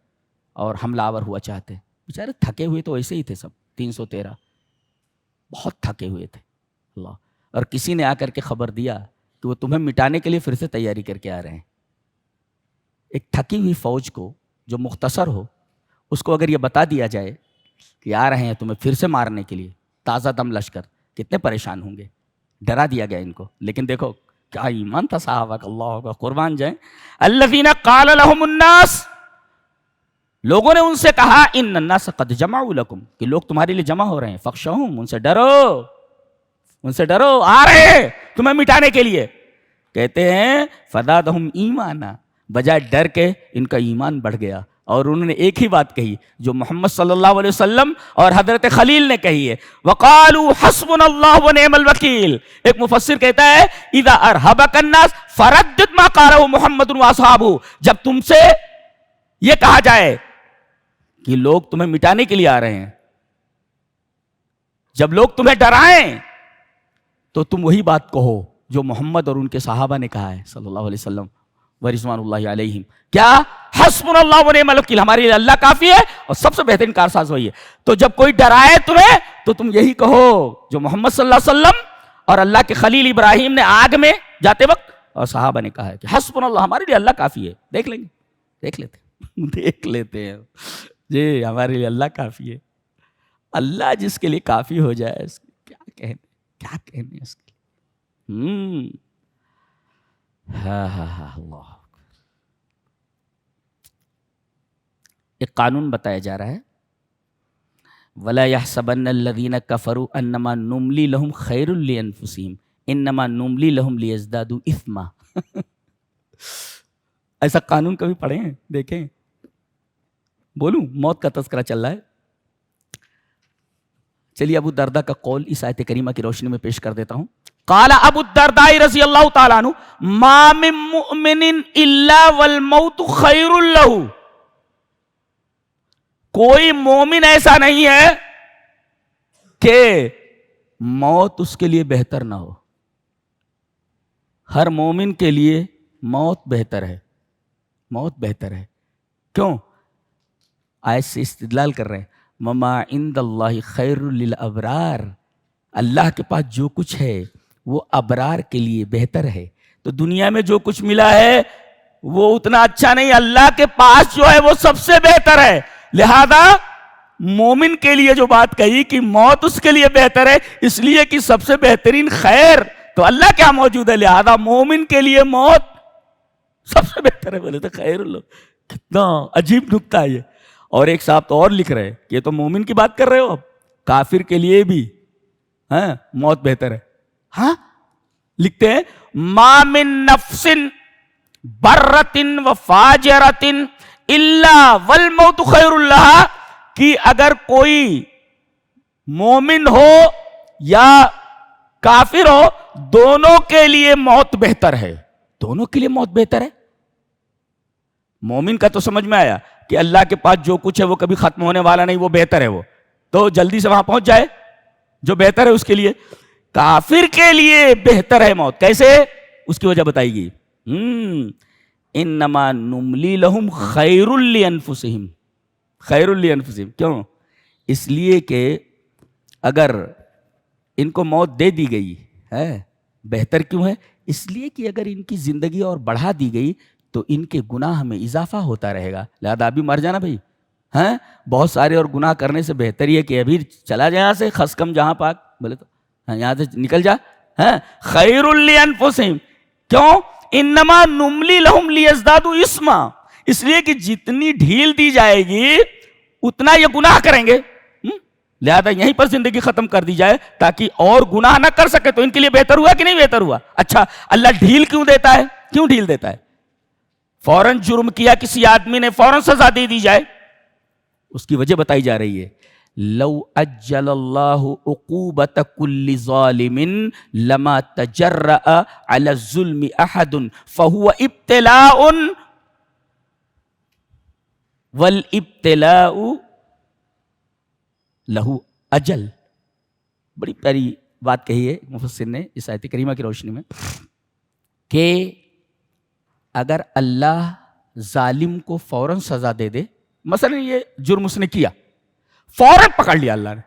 اور حملہ آور ہوا چاہتے ہیں۔ بیچارے تھکے ہوئے تو ایسے ہی تھے سب، 313 بہت تھکے ہوئے تھے۔ اللہ، اور کسی نے آ کر کے خبر دیا کہ وہ تمہیں مٹانے کے لیے پھر سے تیاری کر کے آ رہے ہیں۔ ایک تھکی ہوئی فوج کو جو مختصر ہو، اس کو اگر یہ بتا دیا جائے کہ آ رہے ہیں تمہیں پھر سے مارنے کے لیے تازہ دم لشکر، کتنے پریشان ہوں گے۔ ڈرا دیا گیا ان کو، لیکن دیکھو کیا ایمان تھا صحابہ کا، اللہ کا قربان جائیں۔ الذین قال لهم الناس، لوگوں نے ان سے کہا ان الناس قد جمعوا لکم، کہ لوگ تمہارے لیے جمع ہو رہے ہیں، فخشوہم، ان سے ڈرو، ان سے ڈرو، آ رہے ہیں تمہیں مٹانے کے لیے۔ کہتے ہیں فزادہم ایمانا، بجائے ڈر کے ان کا ایمان بڑھ گیا، اور انہوں نے ایک ہی بات کہی جو محمد صلی اللہ علیہ وسلم اور حضرت خلیل نے کہی ہے، وقالوا حسبنا اللہ ونعم الوکیل۔ ایک مفسر کہتا ہے اذا ارہبک الناس فردد ما قالہ محمد واصحابہ، جب تم سے یہ کہا جائے کہ لوگ تمہیں مٹانے کے لیے آ رہے ہیں، جب لوگ تمہیں ڈرائیں تو تم وہی بات کہو جو محمد اور ان کے صحابہ نے کہا ہے صلی اللہ علیہ وسلم، ورضوان اللہ علیہم. کیا؟ حسبنا اللہ و نعم الوکیل، ہمارے لیے اللہ کافی ہے اور سب سے بہترین کارساز وہی ہے. تو جب کوئی ڈرائے تمہیں تو تم یہی کہو جو محمد صلی اللہ علیہ وسلم اور اللہ کے خلیل ابراہیم نے آگ میں جاتے وقت اور صحابہ نے کہا ہے کہ حسبنا اللہ، ہمارے لیے اللہ کافی ہے. دیکھ لیں گے، دیکھ لیتے ہیں جی، ہمارے لیے اللہ کافی ہے. اللہ جس کے لیے کافی ہو جائے اس کیا کہنے اس کے لیے. ہاں اللہ. ایک قانون بتایا جا رہا ہے، وَلَا يَحْسَبَنَّ الَّذِينَ كَفَرُوا أَنَّمَا نُمْلِي لَهُمْ خَيْرٌ لِأَنفُسِهِمْ إِنَّمَا نُمْلِي لَهُمْ لِيَزْدَادُوا إِثْمًا. ایسا قانون کبھی پڑھے ہیں؟ دیکھیں. بولوں موت کا تذکرہ چل رہا ہے. چلیے ابو الدرداء کا قول اس آیت کریمہ کی روشنی میں پیش کر دیتا ہوں. قال ابو الدرداء رضی اللہ تعالیٰ عنہ ما من مؤمن الا والموت خیر له. کوئی مومن ایسا نہیں ہے کہ موت اس کے لیے بہتر نہ ہو. ہر مومن کے لیے موت بہتر ہے. موت بہتر ہے. کیوں؟ آیت سے استدلال کر رہے ہیں. مما عند اللہ خیر للابرار. اللہ کے پاس جو کچھ ہے وہ ابرار کے لیے بہتر ہے. تو دنیا میں جو کچھ ملا ہے وہ اتنا اچھا نہیں، اللہ کے پاس جو ہے وہ سب سے بہتر ہے. لہذا مومن کے لیے جو بات کہی کہ موت اس کے لیے بہتر ہے، اس لیے کہ سب سے بہترین خیر تو اللہ کیا موجود ہے، لہذا مومن کے لیے موت سب سے بہتر ہے. بولے تو خیر اللہ، کتنا عجیب نکتہ ہے یہ. اور ایک صاحب تو اور لکھ رہے کہ یہ تو مومن کی بات کر رہے ہو، اب کافر کے لیے بھی موت بہتر ہے. ہاں لکھتے ہیں ما من نفس برۃ و فاجرۃ الا والموت خیر اللہ. کہ اگر کوئی مومن ہو یا کافر ہو دونوں کے لیے موت بہتر ہے. دونوں کے لیے موت بہتر ہے. مومن کا تو سمجھ میں آیا کہ اللہ کے پاس جو کچھ ہے وہ کبھی ختم ہونے والا نہیں، وہ بہتر ہے، وہ تو جلدی سے وہاں پہنچ جائے جو بہتر ہے اس کے لیے. کافر کے لیے بہتر ہے موت. کیسے؟ اس کی وجہ بتائی گئی. انما نملی لہم خیر لانفسہم. خیر لانفسہم کیوں؟ اس لیے کہ اگر ان کو موت دے دی گئی ہے بہتر کیوں ہے؟ اس لیے کہ اگر ان کی زندگی اور بڑھا دی گئی تو ان کے گناہ میں اضافہ ہوتا رہے گا. لہذا ابھی مر جانا بھائی، بہت سارے اور گناہ کرنے سے بہتر یہ کہ ابھی چلا جائے یہاں سے، خس کم جہاں پاک، بولے تو یہاں سے نکل جا. خیر لانفسہم کیوں؟ انما نملی لہم لیزدادوا اثما. اس لیے کہ جتنی ڈھیل دی جائے گی اتنا یہ گناہ کریں گے، لہذا یہیں پر زندگی ختم کر دی جائے تاکہ اور گناہ نہ کر سکے. تو ان کے لیے بہتر ہوا کہ نہیں بہتر ہوا؟ اچھا اللہ ڈھیل کیوں دیتا ہے؟ کیوں ڈھیل دیتا ہے؟ فوراً جرم کیا کسی آدمی نے فوراً سزا دے دی جائے. اس کی وجہ بتائی جا رہی ہے. لو اجل اللہ عقوبۃ کل ظالم لما تجرأ علی الظلم احد فهو ابتلاء والابتلاء لہ اجل. بڑی پیاری بات کہی ہے مفسر نے اس آیت کریمہ کی روشنی میں کہ اگر اللہ ظالم کو فوراً سزا دے دے، مثلا یہ جرم اس نے کیا فوراً پکڑ لیا اللہ نے،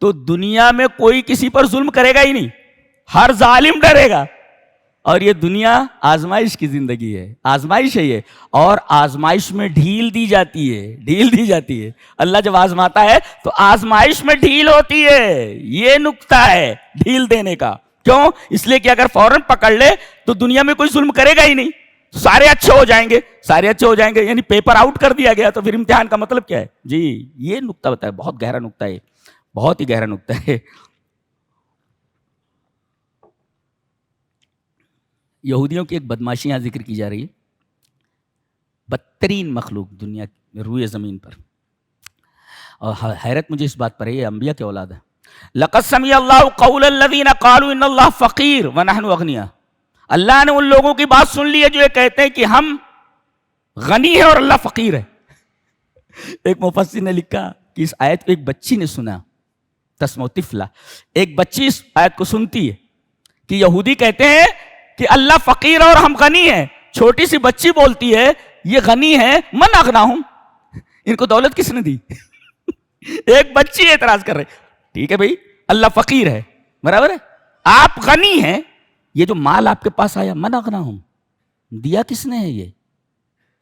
تو دنیا میں کوئی کسی پر ظلم کرے گا ہی نہیں، ہر ظالم ڈرے گا. اور یہ دنیا آزمائش کی زندگی ہے، آزمائش ہے یہ، اور آزمائش میں ڈھیل دی جاتی ہے، ڈھیل دی جاتی ہے. اللہ جب آزماتا ہے تو آزمائش میں ڈھیل ہوتی ہے. یہ نکتہ ہے ڈھیل دینے کا. کیوں؟ اس لیے کہ اگر فوراً پکڑ لے تو دنیا میں کوئی ظلم کرے گا ہی نہیں، سارے اچھے ہو جائیں گے، سارے اچھے ہو جائیں گے. یعنی پیپر آؤٹ کر دیا گیا تو پھر امتحان کا مطلب کیا ہے؟ جی یہ نکتہ بتایا، بہت گہرا نکتہ ہے، بہت ہی گہرا نکتہ ہے. یہودیوں کی ایک بدماشی یہاں ذکر کی جا رہی ہے. بدترین مخلوق دنیا روئے زمین پر، اور حیرت مجھے اس بات پر ہے یہ انبیاء کے اولاد ہے. لقد سمع اللہ قول الذین قالوا ان اللہ فقیر ونحن اغنیاء. اللہ نے ان لوگوں کی بات سن لی ہے جو یہ کہتے ہیں کہ ہم غنی ہیں اور اللہ فقیر ہے. ایک مفسر نے لکھا کہ اس آیت کو ایک بچی نے سنا، تسمع طفلہ، ایک بچی اس آیت کو سنتی ہے کہ یہودی کہتے ہیں کہ اللہ فقیر اور ہم غنی ہیں، چھوٹی سی بچی بولتی ہے یہ غنی ہے من اغناہم، ان کو دولت کس نے دی؟ ایک بچی اعتراض کر رہی، ٹھیک ہے بھائی اللہ فقیر ہے، برابر ہے، آپ غنی ہیں، یہ جو مال آپ کے پاس آیا من اغناہم، دیا کس نے ہے؟ یہ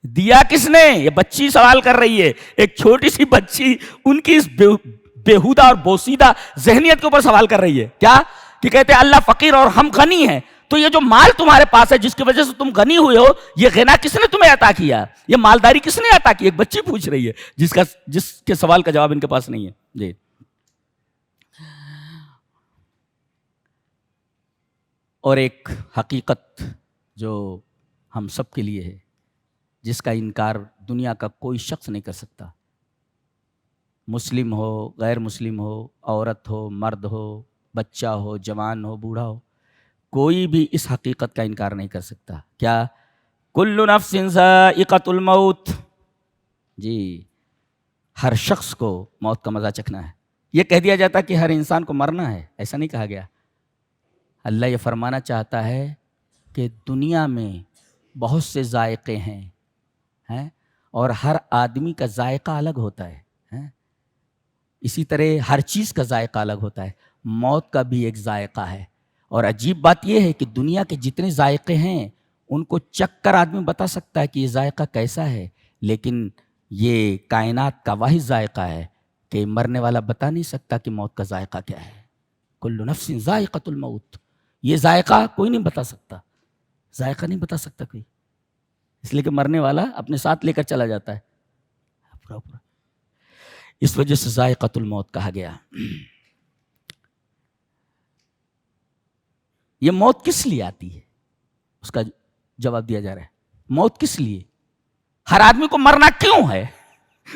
دیا کس نے؟ یہ بچی سوال کر رہی ہے، ایک چھوٹی سی بچی ان کی اس بےہودہ اور بوسیدہ ذہنیت کے اوپر سوال کر رہی ہے، کیا کہ کہتے ہیں اللہ فقیر اور ہم غنی ہیں، تو یہ جو مال تمہارے پاس ہے جس کی وجہ سے تم غنی ہوئے ہو، یہ غنا کس نے تمہیں عطا کیا؟ یہ مالداری کس نے عطا کی؟ ایک بچی پوچھ رہی ہے جس کے سوال کا جواب ان کے پاس نہیں ہے. جی اور ایک حقیقت جو ہم سب کے لیے ہے، جس کا انکار دنیا کا کوئی شخص نہیں کر سکتا، مسلم ہو غیر مسلم ہو، عورت ہو مرد ہو، بچہ ہو جوان ہو بوڑھا ہو، کوئی بھی اس حقیقت کا انکار نہیں کر سکتا. کیا؟ کل نفس ذائقۃ الموت. جی ہر شخص کو موت کا مزہ چکھنا ہے. یہ کہہ دیا جاتا کہ ہر انسان کو مرنا ہے، ایسا نہیں کہا گیا. اللہ یہ فرمانا چاہتا ہے کہ دنیا میں بہت سے ذائقے ہیں اور ہر آدمی کا ذائقہ الگ ہوتا ہے. اسی طرح ہر چیز کا ذائقہ الگ ہوتا ہے، موت کا بھی ایک ذائقہ ہے. اور عجیب بات یہ ہے کہ دنیا کے جتنے ذائقے ہیں ان کو چکھ کر آدمی بتا سکتا ہے کہ یہ ذائقہ کیسا ہے، لیکن یہ کائنات کا واحد ذائقہ ہے کہ مرنے والا بتا نہیں سکتا کہ موت کا ذائقہ کیا ہے. کل نفس ذائقۃ الموت، یہ ذائقہ کوئی نہیں بتا سکتا، ذائقہ نہیں بتا سکتا کوئی، اس لیے کہ مرنے والا اپنے ساتھ لے کر چلا جاتا ہے پورا. اس وجہ سے ذائقۃ الموت کہا گیا. یہ موت کس لیے آتی ہے؟ اس کا جواب دیا جا رہا ہے. موت کس لیے؟ ہر آدمی کو مرنا کیوں ہے؟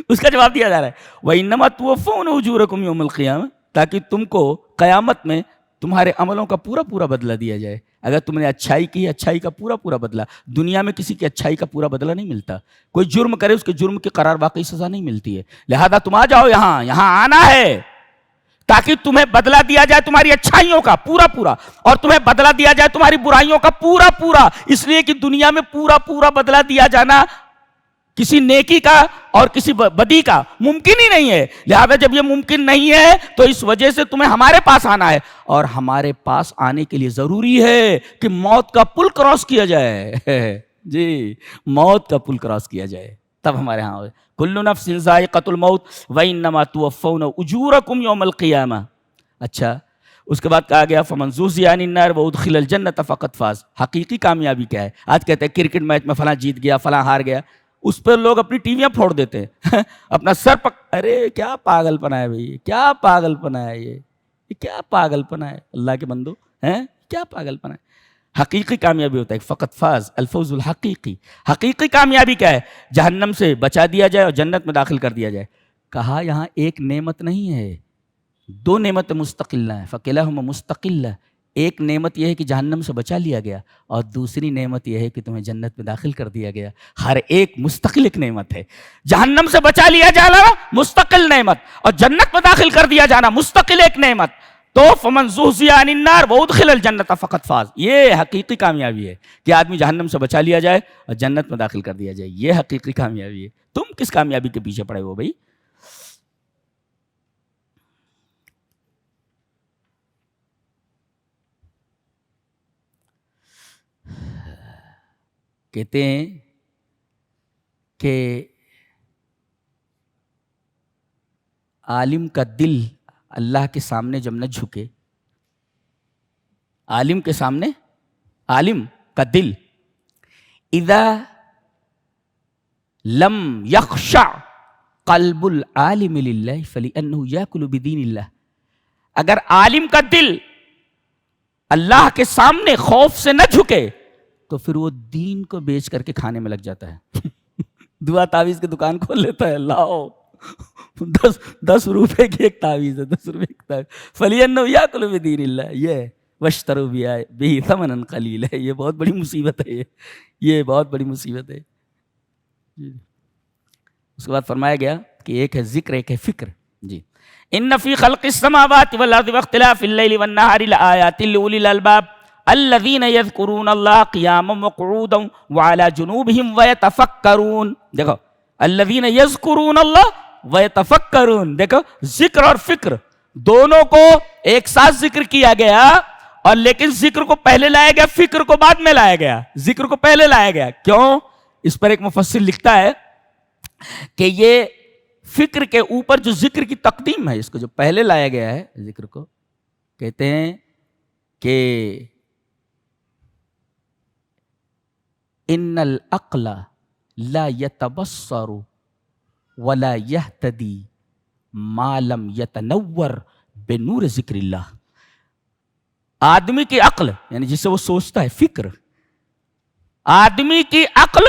اس کا جواب دیا جا رہا ہے وَإِنَّمَا تُوَفَّوْنَ أُجُورَكُمْ يَوْمَ الْقِيَامَةِ، تاکہ تم کو قیامت میں تمہارے عملوں کا پورا بدلہ دیا جائے. اگر تم نے اچھائی کی، اچھائی کا پورا بدلہ. دنیا میں کسی کی اچھائی کا پورا بدلہ نہیں ملتا. کوئی جرم کرے اس کے جرم کی قرار واقعی سزا نہیں ملتی ہے. لہذا تم آ جاؤ، یہاں آنا ہے تاکہ تمہیں بدلہ دیا جائے تمہاری اچھائیوں کا پورا اور تمہیں بدلہ دیا جائے تمہاری برائیوں کا پورا. اس لیے کہ دنیا میں پورا بدلہ دیا جانا کسی نیکی کا اور کسی بدی کا ممکن ہی نہیں ہے. لہذا جب یہ ممکن نہیں ہے تو اس وجہ سے تمہیں ہمارے پاس آنا ہے، اور ہمارے پاس آنے کے لیے ضروری ہے کہ موت کا پل کراس کیا جائے. جی موت کا پل کراس کیا جائے تب ہمارے ہاں ہوئے. کل نفس ذائقۃ الموت وانما توفون اجورکم یوم القیامہ. اچھا اس کے بعد کہا گیا فمن زحزح عن النار وادخل الجنۃ فقد فاز. حقیقی کامیابی کیا ہے؟ آج کہتے ہیں کرکٹ میچ میں فلاں جیت گیا فلاں ہار گیا، اس پر لوگ اپنی ٹیویاں پھوڑ دیتے ہیں اپنا سر ارے کیا پاگل پنا ہے بھائی، کیا پاگل پنا ہے، یہ کیا پاگل پنا ہے اللہ کے بندو، کیا پاگل پنا ہے. حقیقی کامیابی ہوتا ہے فقط فاز الفوز الحقیقی. حقیقی کامیابی کیا ہے؟ جہنم سے بچا دیا جائے اور جنت میں داخل کر دیا جائے. کہا یہاں ایک نعمت نہیں ہے، دو نعمت مستقلہ ہیں. فکلہما مستقلہ. ایک نعمت یہ ہے کہ جہنم سے بچا لیا گیا، اور دوسری نعمت یہ ہے کہ تمہیں جنت میں داخل کر دیا گیا. ہر ایک مستقل ایک نعمت ہے. جہنم سے بچا لیا جانا مستقل نعمت، اور جنت میں داخل کر دیا جانا مستقل ایک نعمت. تو فمن زحزح عن النار وادخل الجنۃ فقد فاز. یہ حقیقی کامیابی ہے کہ آدمی جہنم سے بچا لیا جائے اور جنت میں داخل کر دیا جائے. یہ حقیقی کامیابی ہے. تم کس کامیابی کے پیچھے پڑے ہو بھائی؟ کہتے ہیں کہ عالم کا دل اللہ کے سامنے جب نہ جھکے، عالم کے سامنے عالم کا دل اذا لم یخشع قلب العالم للہ فلأنہ یاکل بدین اللہ. اگر عالم کا دل اللہ کے سامنے خوف سے نہ جھکے تو پھر وہ دین کو بیچ کر کے کھانے میں لگ جاتا ہے. دعا تعویذ کی دکان کھول لیتا ہے، لاؤ 10 روپے کی ایک تعویذ ہے، 10 روپے کی تعویذ. فَلْيَنَّهُ يَأْكُلُ بِدِينِ اللَّهِ. یہ وَاشْتَرُوا بِهِ ثَمَنًا قَلِيلًا. یہ بہت بڑی مصیبت ہے، یہ بہت بڑی مصیبت ہے. اس کے بعد فرمایا گیا کہ ایک ہے ذکر ایک ہے فکر. جی ان فی خلق السماوات والارض واختلاف الليل والنهار لآیات لأولی الالباب الذین یذکرون اللہ قیاما وقعودا وعلی جنوبہم ویتفکرون. دیکھو الذین یذکرون اللہ ویتفکرون، دیکھو ذکر اور فکر دونوں کو ایک ساتھ ذکر کیا گیا، اور لیکن ذکر کو پہلے لایا گیا، فکر کو بعد میں لایا گیا. ذکر کو پہلے لایا گیا کیوں؟ اس پر ایک مفسر لکھتا ہے کہ یہ فکر کے اوپر جو ذکر کی تقدیم ہے، اس کو جو پہلے لایا گیا ہے ذکر کو، کہتے ہیں کہ ان العقل لا يتبصر ولا يهتدي ما لم يتنور بنور ذکر اللہ. آدمی کی عقل یعنی جسے وہ سوچتا ہے، فکر، آدمی کی عقل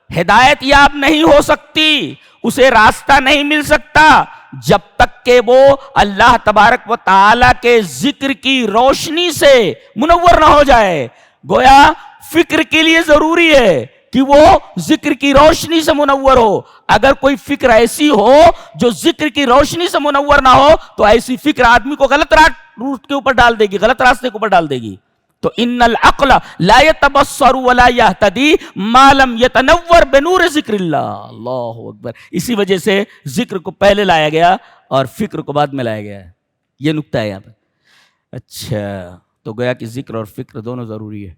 ہدایت یاب نہیں ہو سکتی، اسے راستہ نہیں مل سکتا جب تک کہ وہ اللہ تبارک و تعالی کے ذکر کی روشنی سے منور نہ ہو جائے. گویا فکر کے لیے ضروری ہے کہ وہ ذکر کی روشنی سے منور ہو. اگر کوئی فکر ایسی ہو جو ذکر کی روشنی سے منور نہ ہو تو ایسی فکر آدمی کو غلط روٹ کے اوپر ڈال دے گی، غلط راستے کے اوپر ڈال دے گی. تو ان العقل لا يتبصر ولا يهتدي ما لم يتنور بنور ذکر اللہ. اللہ اکبر. اسی وجہ سے ذکر کو پہلے لایا گیا اور فکر کو بعد میں لایا گیا. یہ نکتہ ہے یہاں پر. اچھا، تو گویا کہ ذکر اور فکر دونوں ضروری ہے.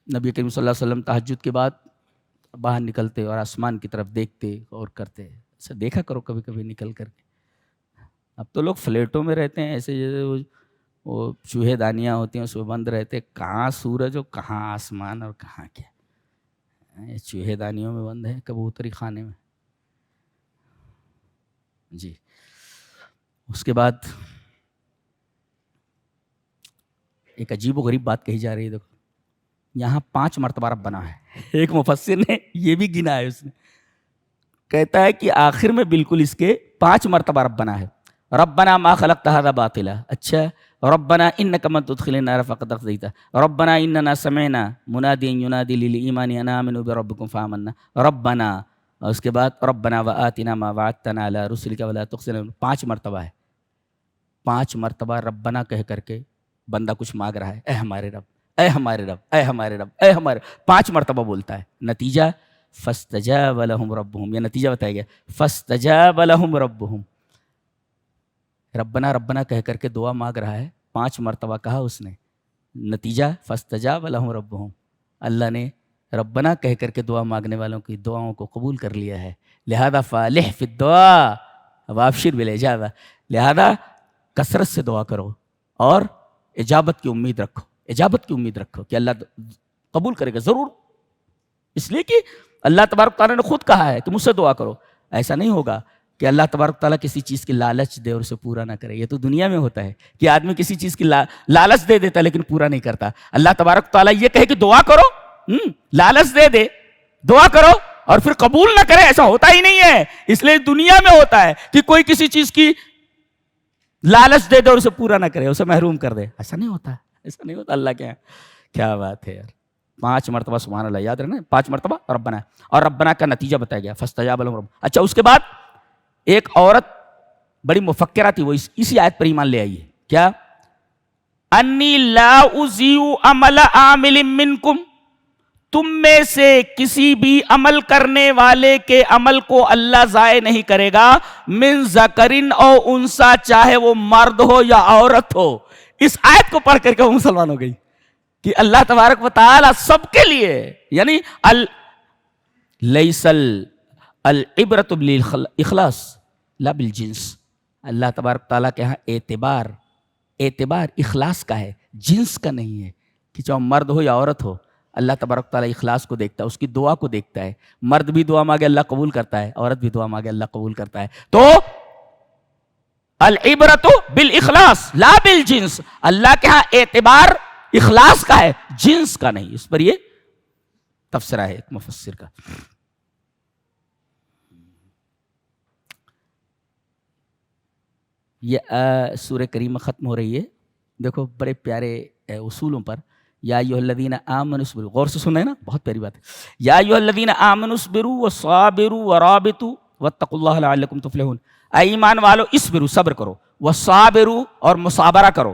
نبی کریم صلی اللہ علیہ وسلم تہجد کے بعد باہر نکلتے اور آسمان کی طرف دیکھتے اور کرتے. ایسا دیکھا کرو کبھی کبھی نکل کر کے. اب تو لوگ فلیٹوں میں رہتے ہیں ایسے، جیسے وہ چوہے دانیاں ہوتی ہیں اس میں بند رہتے، کہاں سورج اور کہاں آسمان اور کہاں کیا. چوہے دانیوں میں بند ہے، کبوتری خانے میں. جی اس کے بعد ایک عجیب و غریب بات کہی جا رہی ہے. دیکھو یہاں 5 مرتبہ رب بنا ہے. ایک مفسر نے یہ بھی گنا ہے، اس نے کہتا ہے کہ آخر میں بالکل اس کے 5 مرتبہ رب بنا ہے. ربنا ما خلقت هذا باطلا. اچھا، ربنا انک من تدخل النار فقد اخزیتہ. ربنا اننا سمعنا منادیا ینادی للایمان ان آمنوا بربکم فآمنا. ربنا، اور اس کے بعد ربنا وآتنا ما وعدتنا علی رسلک ولا تخزنا. 5 مرتبہ ہے. 5 مرتبہ ربنا کہہ کر کے بندہ کچھ مانگ رہا ہے، اے ہمارے رب، اے ہمارے رب، اے ہمارے رب، اے ہمارے. 5 مرتبہ بولتا ہے. نتیجہ فاستجاب لهم ربهم. یہ نتیجہ بتایا گیا، فاستجاب لهم ربهم. ربنا ربنا کہہ کر کے دعا مانگ رہا ہے، 5 مرتبہ کہا اس نے. نتیجہ فاستجاب لهم ربهم. اللہ نے ربنا کہہ کر کے دعا مانگنے والوں کی دعاؤں کو قبول کر لیا ہے. لہذا فالح فی الدعاء وابشر بالاجابہ. لہذا کثرت سے دعا کرو اور اجابت کی امید رکھو. اجابت کی امید رکھو کہ اللہ قبول کرے گا ضرور، اس لیے کہ اللہ تبارک تعالیٰ نے خود کہا ہے کہ مجھ سے دعا کرو. ایسا نہیں ہوگا کہ اللہ تبارک تعالیٰ کسی چیز کی لالچ دے اور اسے پورا نہ کرے. یہ تو دنیا میں ہوتا ہے کہ آدمی کسی چیز کی لالچ دے دیتا لیکن پورا نہیں کرتا. اللہ تبارک تعالیٰ یہ کہے کہ دعا کرو، لالچ دے دے، دعا کرو اور پھر قبول نہ کرے، ایسا ہوتا ہی نہیں ہے. اس لیے دنیا میں ہوتا ہے کہ کوئی کسی چیز کی لالچ دے دے اور اسے پورا نہ کرے، اسے محروم کر دے. ایسا نہیں ہوتا، ایسا نہیں ہوتا. اللہ کیا بات ہے یار. 5 مرتبہ سبحان اللہ یاد رکھنا. 5 مرتبہ ربنا، اور ربنا کا نتیجہ بتایا گیا فاستجاب لهم رب. اچھا، اس کے بعد ایک عورت بڑی مفکرہ تھی، وہ اسی آیت پر ایمان لے آئی ہے. کیا؟ انی لا اضیع عمل عامل منکم. تم میں سے کسی بھی عمل کرنے والے کے عمل کو اللہ ضائع نہیں کرے گا. من ذکرن او انثی، چاہے وہ مرد ہو یا عورت ہو. اس آیت کو پڑھ کر کے وہ مسلمان ہو گئی کہ اللہ تبارک و تعالی سب کے لیے، یعنی لیس العبرۃ بالاخلاص لا بالجنس. اللہ تبارک تعالیٰ کے ہاں اعتبار اخلاص کا ہے، جنس کا نہیں ہے کہ چاہے مرد ہو یا عورت ہو. اللہ تبارک تعالیٰ اخلاص کو دیکھتا ہے، اس کی دعا کو دیکھتا ہے. مرد بھی دعا مانگے اللہ قبول کرتا ہے، عورت بھی دعا مانگے اللہ قبول کرتا ہے. تو العبرۃ بالاخلاص لا بالجنس. اللہ کے ہاں اعتبار اخلاص کا ہے، جنس کا نہیں. اس پر یہ تفسیرہ ہے ایک مفسر کا. یہ سورہ کریمہ ختم ہو رہی ہے. دیکھو بڑے پیارے اصولوں پر. یا ایھا الذین آمنوا اصبروا، غور سے سننا ہے نا، بہت پیاری بات ہے. یا ایھا الذین آمنوا اصبروا وصابروا ورابطوا واتقوا اللہ لعلکم تفلحون. اے ایمان والو، اصبروا صبر کرو، وصابروا اور مصابرہ کرو،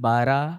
12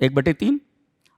1/3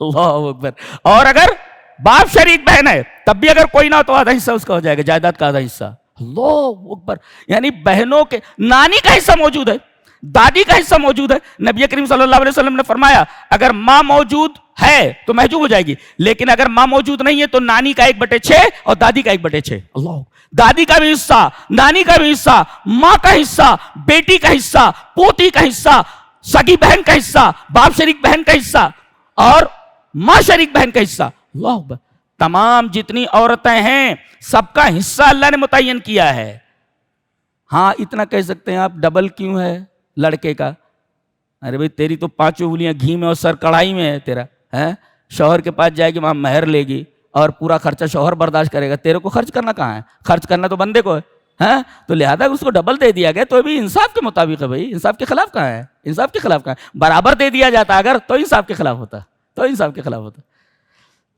اللہ اکبر. اور اگر باپ شریک بہن ہے تب بھی اگر کوئی نہ تو آدھا حصہ اس کا ہو جائے گا, جائیداد کا آدھا حصہ. اللہ اکبر. یعنی بہنوں کے نانی کا حصہ موجود ہے, دادی کا حصہ موجود ہے. نبی کریم صلی اللہ علیہ وسلم نے فرمایا اگر ماں موجود ہے تو محجوب ہو جائے گی, لیکن اگر ماں موجود نہیں ہے تو نانی کا 1/6 اور دادی کا 1/6. اللہ, دادی کا بھی حصہ, نانی کا بھی حصہ, ماں کا حصہ, بیٹی کا حصہ, پوتی کا حصہ, سگی بہن کا حصہ, باپ شریک بہن کا حصہ اور ماں شریک بہن کا حصہ. اللہ اکبر. تمام جتنی عورتیں ہیں سب کا حصہ اللہ نے متعین کیا ہے. ہاں اتنا کہہ سکتے ہیں آپ ڈبل کیوں ہے لڑکے کا؟ ارے بھائی تیری تو 5 انگلیاں گھی میں اور سر کڑھائی میں ہے تیرا, ہے شوہر کے پاس جائے گی وہاں مہر لے گی اور پورا خرچہ شوہر برداشت کرے گا, تیرے کو خرچ کرنا کہاں ہے؟ خرچ کرنا تو بندے کو ہے, تو لہذا اس کو ڈبل دے دیا گیا. تو ابھی انصاف کے مطابق ہے بھائی, انصاف کے خلاف کہاں ہے؟ انصاف کے خلاف کہاں ہے؟ برابر دے دیا جاتا اگر تو انصاف کے خلاف ہوتا, تو انصاف کے خلاف ہوتا.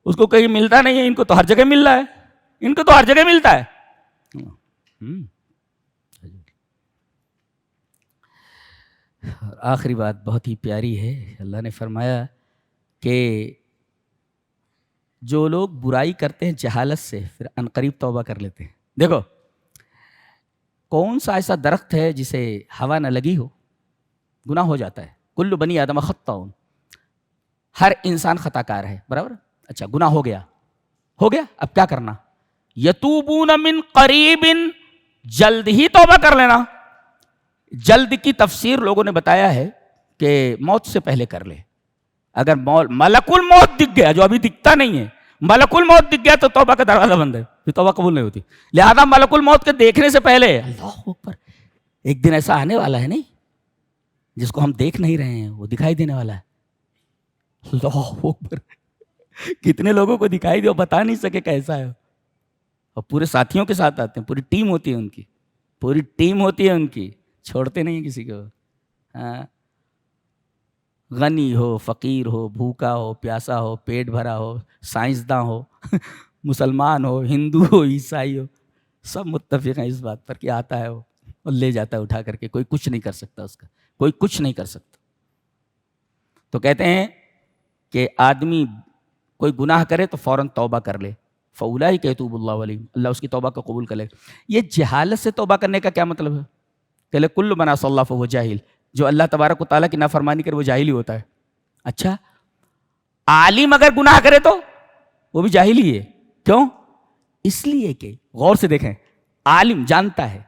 اس کو کہیں ملتا نہیں ہے, ان کو تو ہر جگہ مل رہا ہے, ان کو تو ہر جگہ ملتا ہے. آخری بات بہت ہی پیاری ہے. اللہ نے فرمایا کہ جو لوگ برائی کرتے ہیں جہالت سے پھر عنقریب توبہ کر لیتے ہیں. دیکھو کون سا ایسا درخت ہے جسے ہوا نہ لگی ہو, گناہ ہو جاتا ہے. کل بنی آدم خطاؤن, ہر انسان خطا کار ہے, برابر. اچھا گناہ ہو گیا, اب کیا کرنا؟ یتوبون من قریب, جلد ہی توبہ کر لینا. جلد کی تفسیر لوگوں نے بتایا ہے کہ موت سے پہلے کر لے. اگر ملک الموت دکھ گیا, جو ابھی دکھتا نہیں ہے, ملک الموت دکھ گیا تو توبہ کا دروازہ بند ہے, پھر توبہ قبول نہیں ہوتی. لہذا ملک الموت کے دیکھنے سے پہلے, اللہ اکبر, ایک دن ایسا آنے والا ہے نہیں جس کو ہم دیکھ نہیں رہے ہیں, وہ دکھائی دینے والا ہے. اللہ اکبر. کتنے لوگوں کو دکھائی دے بتا نہیں سکے کیسا ہے, اور پورے ساتھیوں کے ساتھ آتے ہیں, پوری ٹیم ہوتی ہے ان کی, پوری ٹیم ہوتی ہے ان کی, چھوڑتے نہیں ہیں کسی کو. ہاں, غنی ہو, فقیر ہو, بھوکا ہو, پیاسا ہو, پیٹ بھرا ہو, سائنسداں ہو, مسلمان ہو, ہندو ہو, عیسائی ہو, سب متفق ہیں اس بات پر کہ آتا ہے وہ اور لے جاتا ہے اٹھا کر کے. کوئی کچھ نہیں کر سکتا اس کا, کوئی کچھ نہیں کر سکتا. تو کہتے ہیں کہ آدمی کوئی گناہ کرے تو فوراً توبہ کر لے. فَأُولَٰئِکَ یَتُوبُ اللَّهُ عَلَیْہِمْ, اللہ اس کی توبہ کو قبول کر لے. یہ جہالت سے توبہ کرنے کا کیا مطلب ہے؟ کہ کل من عصی اللہ فہو جاہل, جو اللہ تبارک و تعالیٰ کی نافرمانی کرے وہ جاہل ہی ہوتا ہے. اچھا عالم اگر گناہ کرے تو وہ بھی جاہل ہی ہے. کیوں؟ اس لیے کہ غور سے دیکھیں, عالم جانتا ہے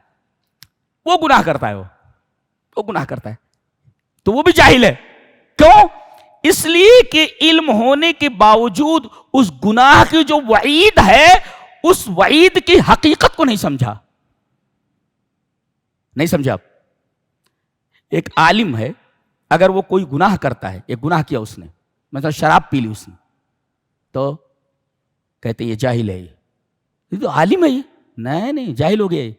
وہ گناہ کرتا ہے, وہ گناہ کرتا ہے تو وہ بھی جاہل ہے. کیوں؟ اس لیے کہ علم ہونے کے باوجود اس گناہ کی جو وعید ہے اس وعید کی حقیقت کو نہیں سمجھا. نہیں سمجھا. ایک عالم ہے, اگر وہ کوئی گناہ کرتا ہے, ایک گناہ کیا اس نے, مثلا شراب پی لی اس نے, تو کہتے یہ جاہل ہے, یہ تو عالم ہے. یہ نہیں, جاہل ہو گیا.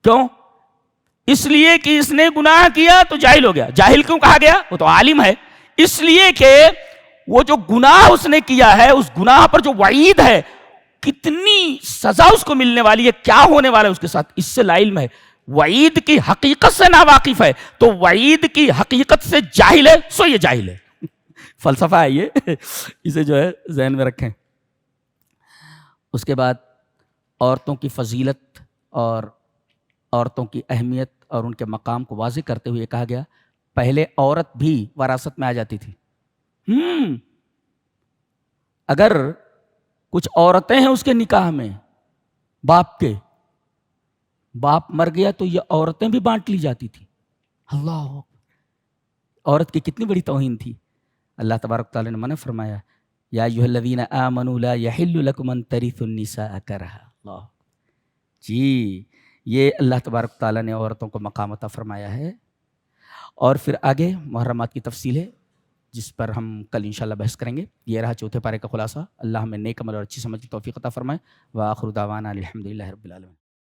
کیوں؟ اس لیے کہ اس نے گناہ کیا تو جاہل ہو گیا. جاہل کیوں کہا گیا؟ وہ تو عالم ہے. اس لیے کہ وہ جو گناہ اس نے کیا ہے اس گناہ پر جو وعید ہے, کتنی سزا اس کو ملنے والی ہے, کیا ہونے والا ہے اس کے ساتھ, اس سے لا علم ہے. وعید کی حقیقت سے ناواقف ہے, تو وعید کی حقیقت سے جاہل ہے, سو یہ جاہل ہے. فلسفہ ہے یہ, اسے جو ہے ذہن میں رکھیں. اس کے بعد عورتوں کی فضیلت اور عورتوں کی اہمیت اور ان کے مقام کو واضح کرتے ہوئے کہا گیا پہلے عورت بھی وراثت میں آ جاتی تھی. اگر کچھ عورتیں ہیں اس کے نکاح میں, باپ مر گیا تو یہ عورتیں بھی بانٹ لی جاتی تھی. اللہ, عورت کی کتنی بڑی توہین تھی. اللہ تبارک تعالیٰ نے منع فرمایا, یا ایھا الذین آمنوا لا یحل لکم ان ترثوا النساء کرہا. اللہ جی, یہ اللہ تبارک تعالیٰ نے عورتوں کو مقام عطا فرمایا ہے. اور پھر آگے محرمات کی تفصیل ہے جس پر ہم کل انشاءاللہ بحث کریں گے. یہ رہا چوتھے پارے کا خلاصہ. اللہ ہمیں نیک عمل اور اچھی سمجھ کی توفیق عطا فرمائے. وآخر دعوانا الحمدللہ رب العالمین.